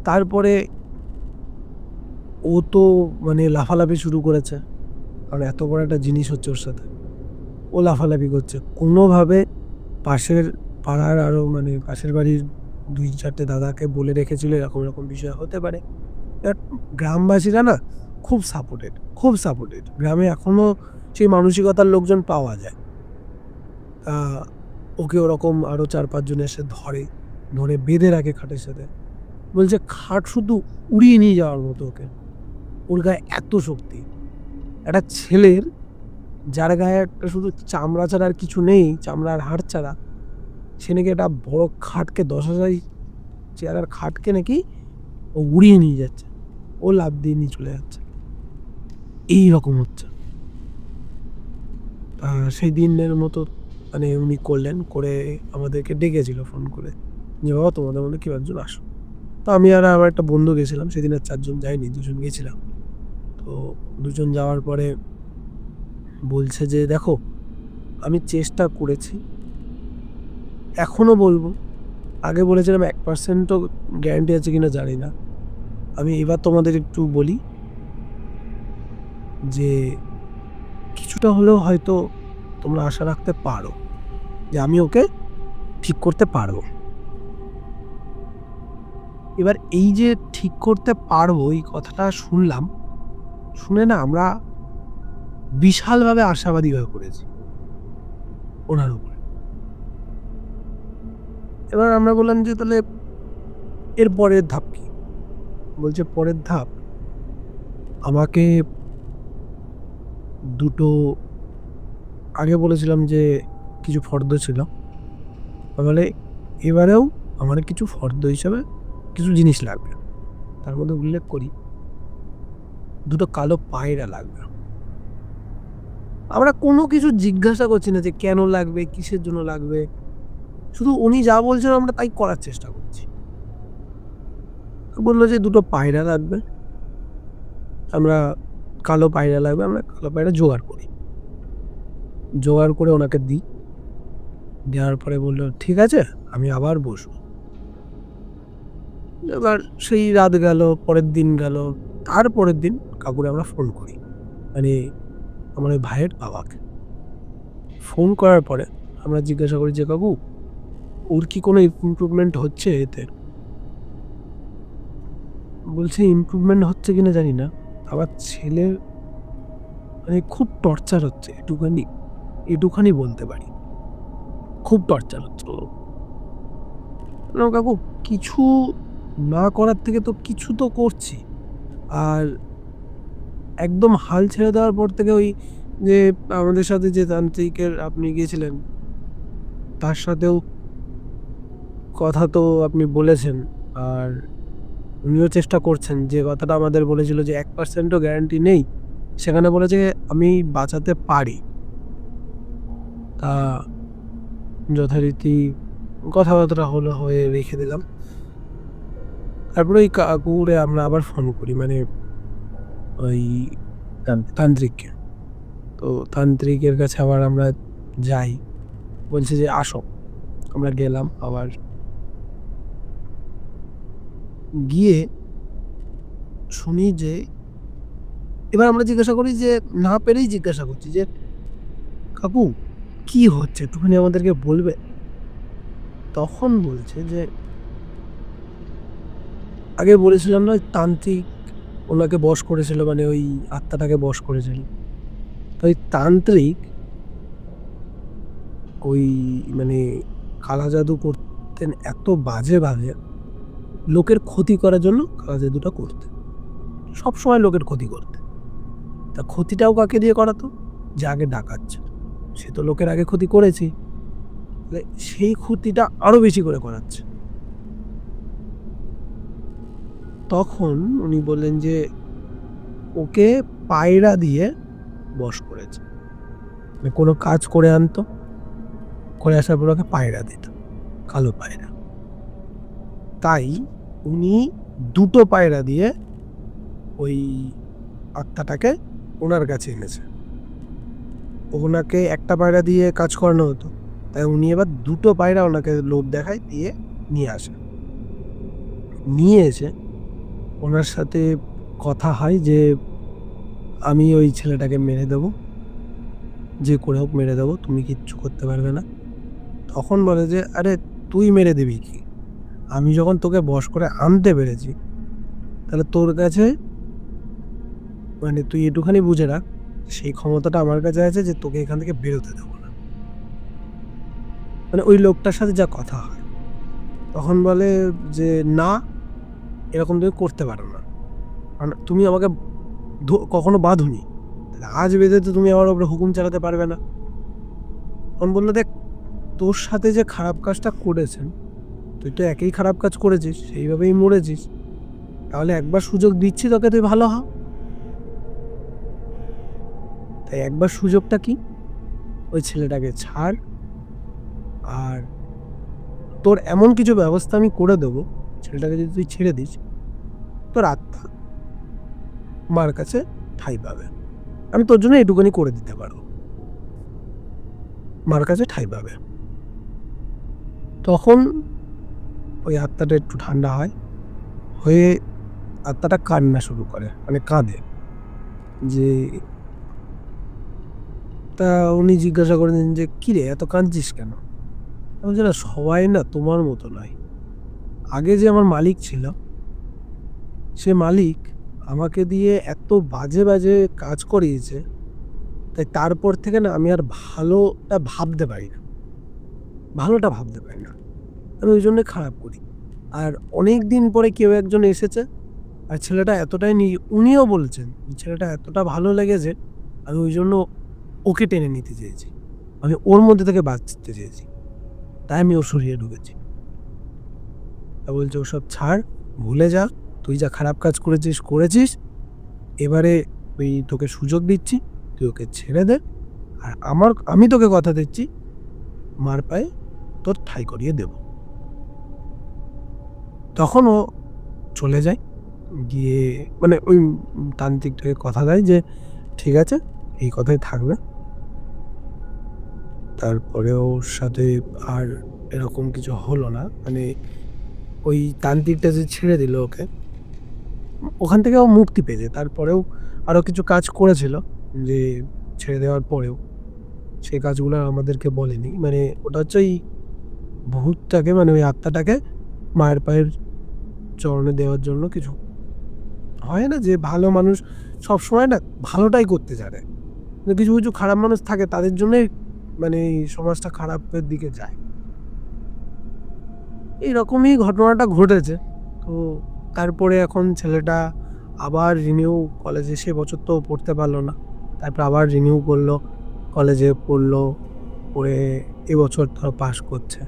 তারপরে ও তো মানে লাফালাফি শুরু করেছে, কারণ এত বড় একটা জিনিস হচ্ছে ওর সাথে। ও লাফালাফি করছে কোনোভাবে, পাশের পাড়ার আরও মানে পাশের বাড়ির 2-4টে দাদাকে বলে রেখেছিল এরকম এরকম বিষয় হতে পারে। গ্রামবাসীরা না খুব সাপোর্টেড, গ্রামে এখনও সেই মানসিকতার লোকজন পাওয়া যায়। ওকে ওরকম আরও 4-5 জন এসে ধরে বেঁধে রাখে খাটের সাথে, বলছে খাট শুধু উড়িয়ে নিয়ে যাওয়ার মতো ওকে, ওর গায়ে এত শক্তি। একটা ছেলের যার গায়ে একটা শুধু চামড়া ছাড়া আর কিছু নেই, চামড়া আর হাড় ছাড়া, সে নাকি একটা বড় খাটকে 10,000 চেয়ারের খাটকে নাকি ও উড়িয়ে নিয়ে যাচ্ছে, ও লাফ দিয়ে নিয়ে চলে যাচ্ছে, এই রকম হচ্ছে। সেই দিনের মতো মানে উনি করলেন, করে আমাদেরকে ডেকেছিল ফোন করে যে বাবা তোমাদের মধ্যে কেউ একজন আসো। তো আমি আর আমার একটা বন্ধু গেছিলাম, সেদিন আর 4 জন যাইনি, 2 জন গেছিলাম। তো 2 জন যাওয়ার পরে বলছে যে দেখো আমি চেষ্টা করেছি, এখনও বলবো। আগে বলেছিলাম 1%ও গ্যারান্টি আছে কিনা জানি না। আমি এবার তোমাদের একটু বলি যে কিছুটা হলেও হয়তো তোমরা আশা রাখতে পারো যে আমি ওকে ঠিক করতে পারবো। এবার এই যে ঠিক করতে পারবো এই কথাটা শুনলাম, শুনে না আমরা বিশালভাবে আশাবাদী হয়ে পড়েছি ওনার উপরে। এবার আমরা বললাম যে তাহলে এর পরের ধাপ কি? বলছে পরের ধাপ আমাকে দুটো, আগে বলেছিলাম যে কিছু ফর্দ ছিল, তাহলে এবারেও আমার কিছু ফর্দ হিসাবে কিছু জিনিস লাগবে। তার মধ্যে উল্লেখ করি দুটো কালো পায়রা লাগবে। আমরা কোনো কিছু জিজ্ঞাসা করছি না যে কেন লাগবে, কিসের জন্য লাগবে, শুধু উনি যা বলছেন আমরা তাই করার চেষ্টা করছি। বললো যে দুটো পায়রা লাগবে, আমরা কালো পায়রা লাগবে, আমরা কালো পায়রা জোগাড় করি, জোগাড় করে ওনাকে দিই। দেওয়ার পরে বললো ঠিক আছে আমি আবার বসবো। এবার সেই রাত গেল, পরের দিন গেল, তারপরের দিন কাকুরে আমরা ফোন করি, মানে আমার ওই ভাইয়ের বাবাকে ফোন করার পরে আমরা জিজ্ঞাসা করি যে কাকু ওর কি কোনো ইমপ্রুভমেন্ট হচ্ছে এতে? বলছে ইমপ্রুভমেন্ট হচ্ছে কিনা জানি না, আবার ছেলের মানে খুব টর্চার হচ্ছে, এটুখানি বলতে পারি, খুব টর্চার হচ্ছে। কাকু কিছু না করার থেকে তো কিছু তো করছি, আর একদম হাল ছেড়ে দেওয়ার পর থেকে ওই যে আমাদের সাথে যে তান্ত্রিকের আপনি গিয়েছিলেন তার সাথেও কথা তো আপনি বলেছেন, আর উনিও চেষ্টা করছেন। যে কথাটা আমাদের বলেছিল যে 1%ও গ্যারান্টি নেই, সেখানে বলেছে আমি বাঁচাতে পারি। তা যথারীতি কথাবার্তা হয়ে রেখে দিলাম। তারপরে ওই কাকুরে আমরা আবার ফোন করি, মানে ওই তান্ত্রিককে। তো তান্ত্রিকের কাছে আবার আমরা যাই, বলছে যে আসো। আমরা গেলাম, আবার গিয়ে শুনি যে এবার আমরা জিজ্ঞাসা করি যে না পেরেই জিজ্ঞাসা করছি যে কাকু কি হচ্ছে একটুখানি আমাদেরকে বলবে? তখন বলছে যে আগে বলেছিলাম না তান্ত্রিক ওনাকে বশ করেছিল, মানে ওই আত্মাটাকে বশ করেছিল। তো ওই তান্ত্রিক ওই মানে কালা জাদু করতেন এত বাজে বাজে, লোকের ক্ষতি করার জন্য কালা জাদুটা করতেন, সবসময় লোকের ক্ষতি করতে। তা ক্ষতিটাও কাকে দিয়ে করাতো? যে আগে ডাকাচ্ছে, সে তো লোকের আগে ক্ষতি করেছি, সেই ক্ষতিটা আরো বেশি করে করাচ্ছে। তখন উনি বললেন যে ওকে পায়রা দিয়ে বশ করেছে, মানে কোনো কাজ করে আনতো, করে আসার পর ওকে পায়রা দিত, কালো পায়রা। তাই উনি দুটো পায়রা দিয়ে ওই আত্মাটাকে ওনার কাছে এনেছে। ওনাকে একটা পায়রা দিয়ে কাজ করানো হতো, তাই উনি এবার দুটো পায়রা ওনাকে লোভ দেখায় দিয়ে নিয়ে আসে। নিয়ে এসে ওনার সাথে কথা হয় যে আমি ওই ছেলেটাকে মেরে দেবো, যে করে হোক মেরে দেবো, তুমি কিচ্ছু করতে পারবে না। তখন বলে যে আরে তুই মেরে দিবি কি, আমি যখন তোকে বশ করে আনতে পেরেছি, তাহলে তোর কাছে মানে তুই একটুখানি বুঝে রাখ, সেই ক্ষমতাটা আমার কাছে আছে যে তোকে এখান থেকে বেরোতে দেবো না। মানে ওই লোকটার সাথে যা কথা হয়, তখন বলে যে না, এরকম তুমি করতে পারো না, কারণ তুমি আমাকে কখনো বাঁধুনি, আজ বেঁধে তো তুমি আমার ওপরে হুকুম চালাতে পারবে না। তখন বললো দেখ তোর সাথে যে খারাপ কাজটা করেছেন, তুই তো একই খারাপ কাজ করেছিস, সেইভাবেই মরেছিস, তাহলে একবার সুযোগ দিচ্ছি তোকে, তুই ভালো হ। তাই একবার সুযোগটা কি, ওই ছেলেটাকে ছাড়, আর তোর এমন কিছু ব্যবস্থা আমি করে দেবো, ছেলেটাকে যদি তুই ছেড়ে দিস, তোর আত্মা মার কাছে ঠাঁই পাবে, আমি তোর জন্য এটুকুনি করে দিতে পারবো। মার কাছে ঠাঁই পাবে। তখন ওই আত্মাটা একটু ঠান্ডা হয়, হয়ে আত্মাটা কান্না শুরু করে, মানে কাঁদে। যে তা উনি জিজ্ঞাসা করেন যে কিরে এত কাঁদছিস কেন? আমি বলছি, না সবাই না তোমার মতো নয়। আগে যে আমার মালিক ছিল, সে মালিক আমাকে দিয়ে এত বাজে বাজে কাজ করিয়েছে, তাই তারপর থেকে না আমি আর ভালোটা ভাবতে পারি না, আমি ওই জন্যে খারাপ করি। আর অনেক দিন পরে কেউ একজন এসেছে, আর ছেলেটা এতটাই উনিও বলছেন ছেলেটা এতটা ভালো লেগেছে, আমি ওই জন্য ওকে টেনে নিতে চেয়েছি, আমি ওর মধ্যে থেকে বাঁচতে চেয়েছি, তাই আমি ওর শরীরে ঢুকেছি। তা বলছে ওসব ছাড়, ভুলে যা, তুই যা খারাপ কাজ করেছিস, এবারে ওই তোকে সুযোগ দিচ্ছি, তুই ওকে ছেড়ে দে, আর আমি তোকে কথা দিচ্ছি, মার পায়ে তোর ঠাঁই করিয়ে দেব। তখন ও চলে যায়, গিয়ে মানে ওই তান্ত্রিকটাকে কথা দেয় যে ঠিক আছে এই কথাই থাকবে। তারপরে ওর সাথে আর এরকম কিছু হলো না, মানে ওই তান্ত্রিকটা যে ছেড়ে দিল ওকে, ওখান থেকে ও মুক্তি পেয়েছে। তারপরেও আরও কিছু কাজ করেছিল, যে ছেড়ে দেওয়ার পরেও সেই কাজগুলো আমাদেরকে বলেনি। মানে ওটা হচ্ছে ওই ভূতটাকে, মানে ওই আত্মাটাকে মায়ের পায়ের চরণে দেওয়ার জন্য কিছু হয় না, যে ভালো মানুষ সবসময় না ভালোটাই করতে জানে, কিন্তু কিছু কিছু খারাপ মানুষ থাকে, তাদের জন্যই মানে এই সমাজটা খারাপের দিকে যায়। এইরকমই ঘটনাটা ঘটেছে। তো তারপরে এখন ছেলেটা আবার রিনিউ কলেজে, সে বছর তো পড়তে পারলো না, তারপর আবার রিনিউ করলো, কলেজে পড়লো, পড়ে এবছর ধরো পাস করছে।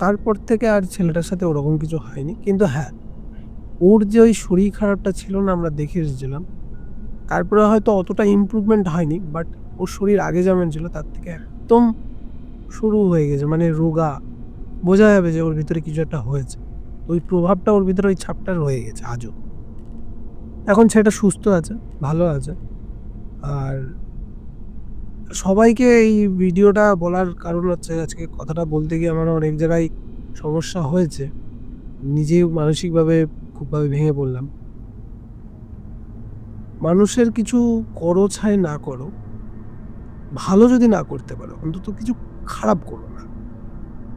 তারপর থেকে আর ছেলেটার সাথে ওরকম কিছু হয়নি। কিন্তু হ্যাঁ, ওর যে ওই শরীর খারাপটা ছিল না, আমরা দেখে এসেছিলাম, তারপরে হয়তো অতটা ইমপ্রুভমেন্ট হয়নি, বাট ওর শরীর আগে যেমন ছিল তার থেকে একদম শুরু হয়ে গেছে, মানে রোগা, বোঝা যাবে যে ওর ভিতরে কিছু একটা হয়েছে। ওই প্রভাবটা ওর ভিতরে, ওই ছাপটা রয়ে গেছে আজও। এখন সেটা সুস্থ আছে, ভালো আছে। আর সবাইকে এই ভিডিওটা বলার কারণ হচ্ছে, আজকে কথাটা বলতে গিয়ে আমার অনেক জায়গায় সমস্যা হয়েছে, নিজেও মানসিকভাবে খুবভাবে ভেঙে পড়লাম। মানুষের কিছু করো ছাই না করো, ভালো যদি না করতে পারো, অন্তত কিছু খারাপ করো না।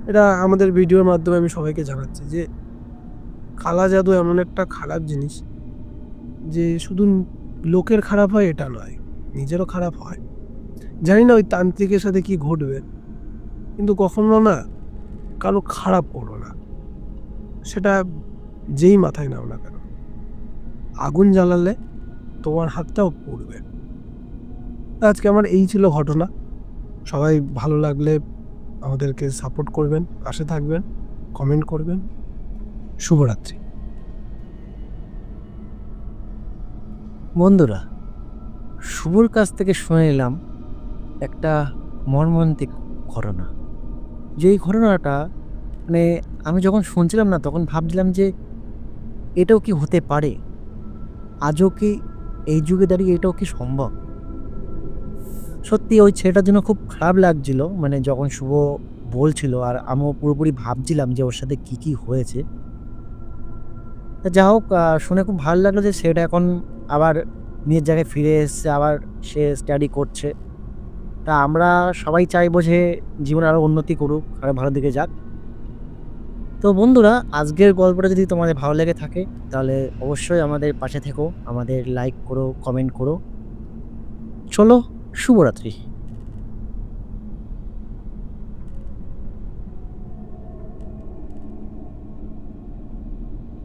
এটা আমাদের ভিডিওর মাধ্যমে আমি সবাইকে জানাচ্ছি যে কালা জাদু এমন একটা খারাপ জিনিস, যে শুধু লোকের খারাপ হয় এটা নয়, নিজেরও খারাপ হয়। জানি না ওই তান্ত্রিকের সাথে কি ঘটবে, কিন্তু কখনো না কারো খারাপ করো না, সেটা যেই মাথায় নাও না কেন। আগুন জ্বালালে তোমার হাতটাও পড়বে। আজকে আমার এই ছিল ঘটনা। সবাই ভালো লাগলে আমাদেরকে সাপোর্ট করবেন, পাশে থাকবেন, কমেন্ট করবেন। শুভরাত্রি। বন্ধুরা, শুভর কাছ থেকে শুনে নিলাম একটা মর্মান্তিক ঘটনা। যেই ঘটনাটা মানে আমি যখন শুনছিলাম না, তখন ভাবছিলাম যে এটাও কি হতে পারে, আজও কি এই যুগে দাঁড়িয়ে এটাও কি সম্ভব। সত্যি ওই ছেলেটার জন্য খুব খারাপ লাগছিল, মানে যখন শুভ বলছিল, আর আমিও পুরোপুরি ভাবছিলাম যে ওর সাথে কি কি হয়েছে। তা যা হোক, শুনে খুব ভালো লাগলো যে সেটা এখন আবার নিজের জায়গায় ফিরে এসছে, আবার সে স্টাডি করছে। তা আমরা সবাই চাইবো যে জীবনে আরও উন্নতি করুক, আরও ভালো দিকে যাক। তো বন্ধুরা, আজকের গল্পটা যদি তোমাদের ভালো লেগে থাকে, তাহলে অবশ্যই আমাদের পাশে থেকো, আমাদের লাইক করো, কমেন্ট করো। চলো, শুভরাত্রি।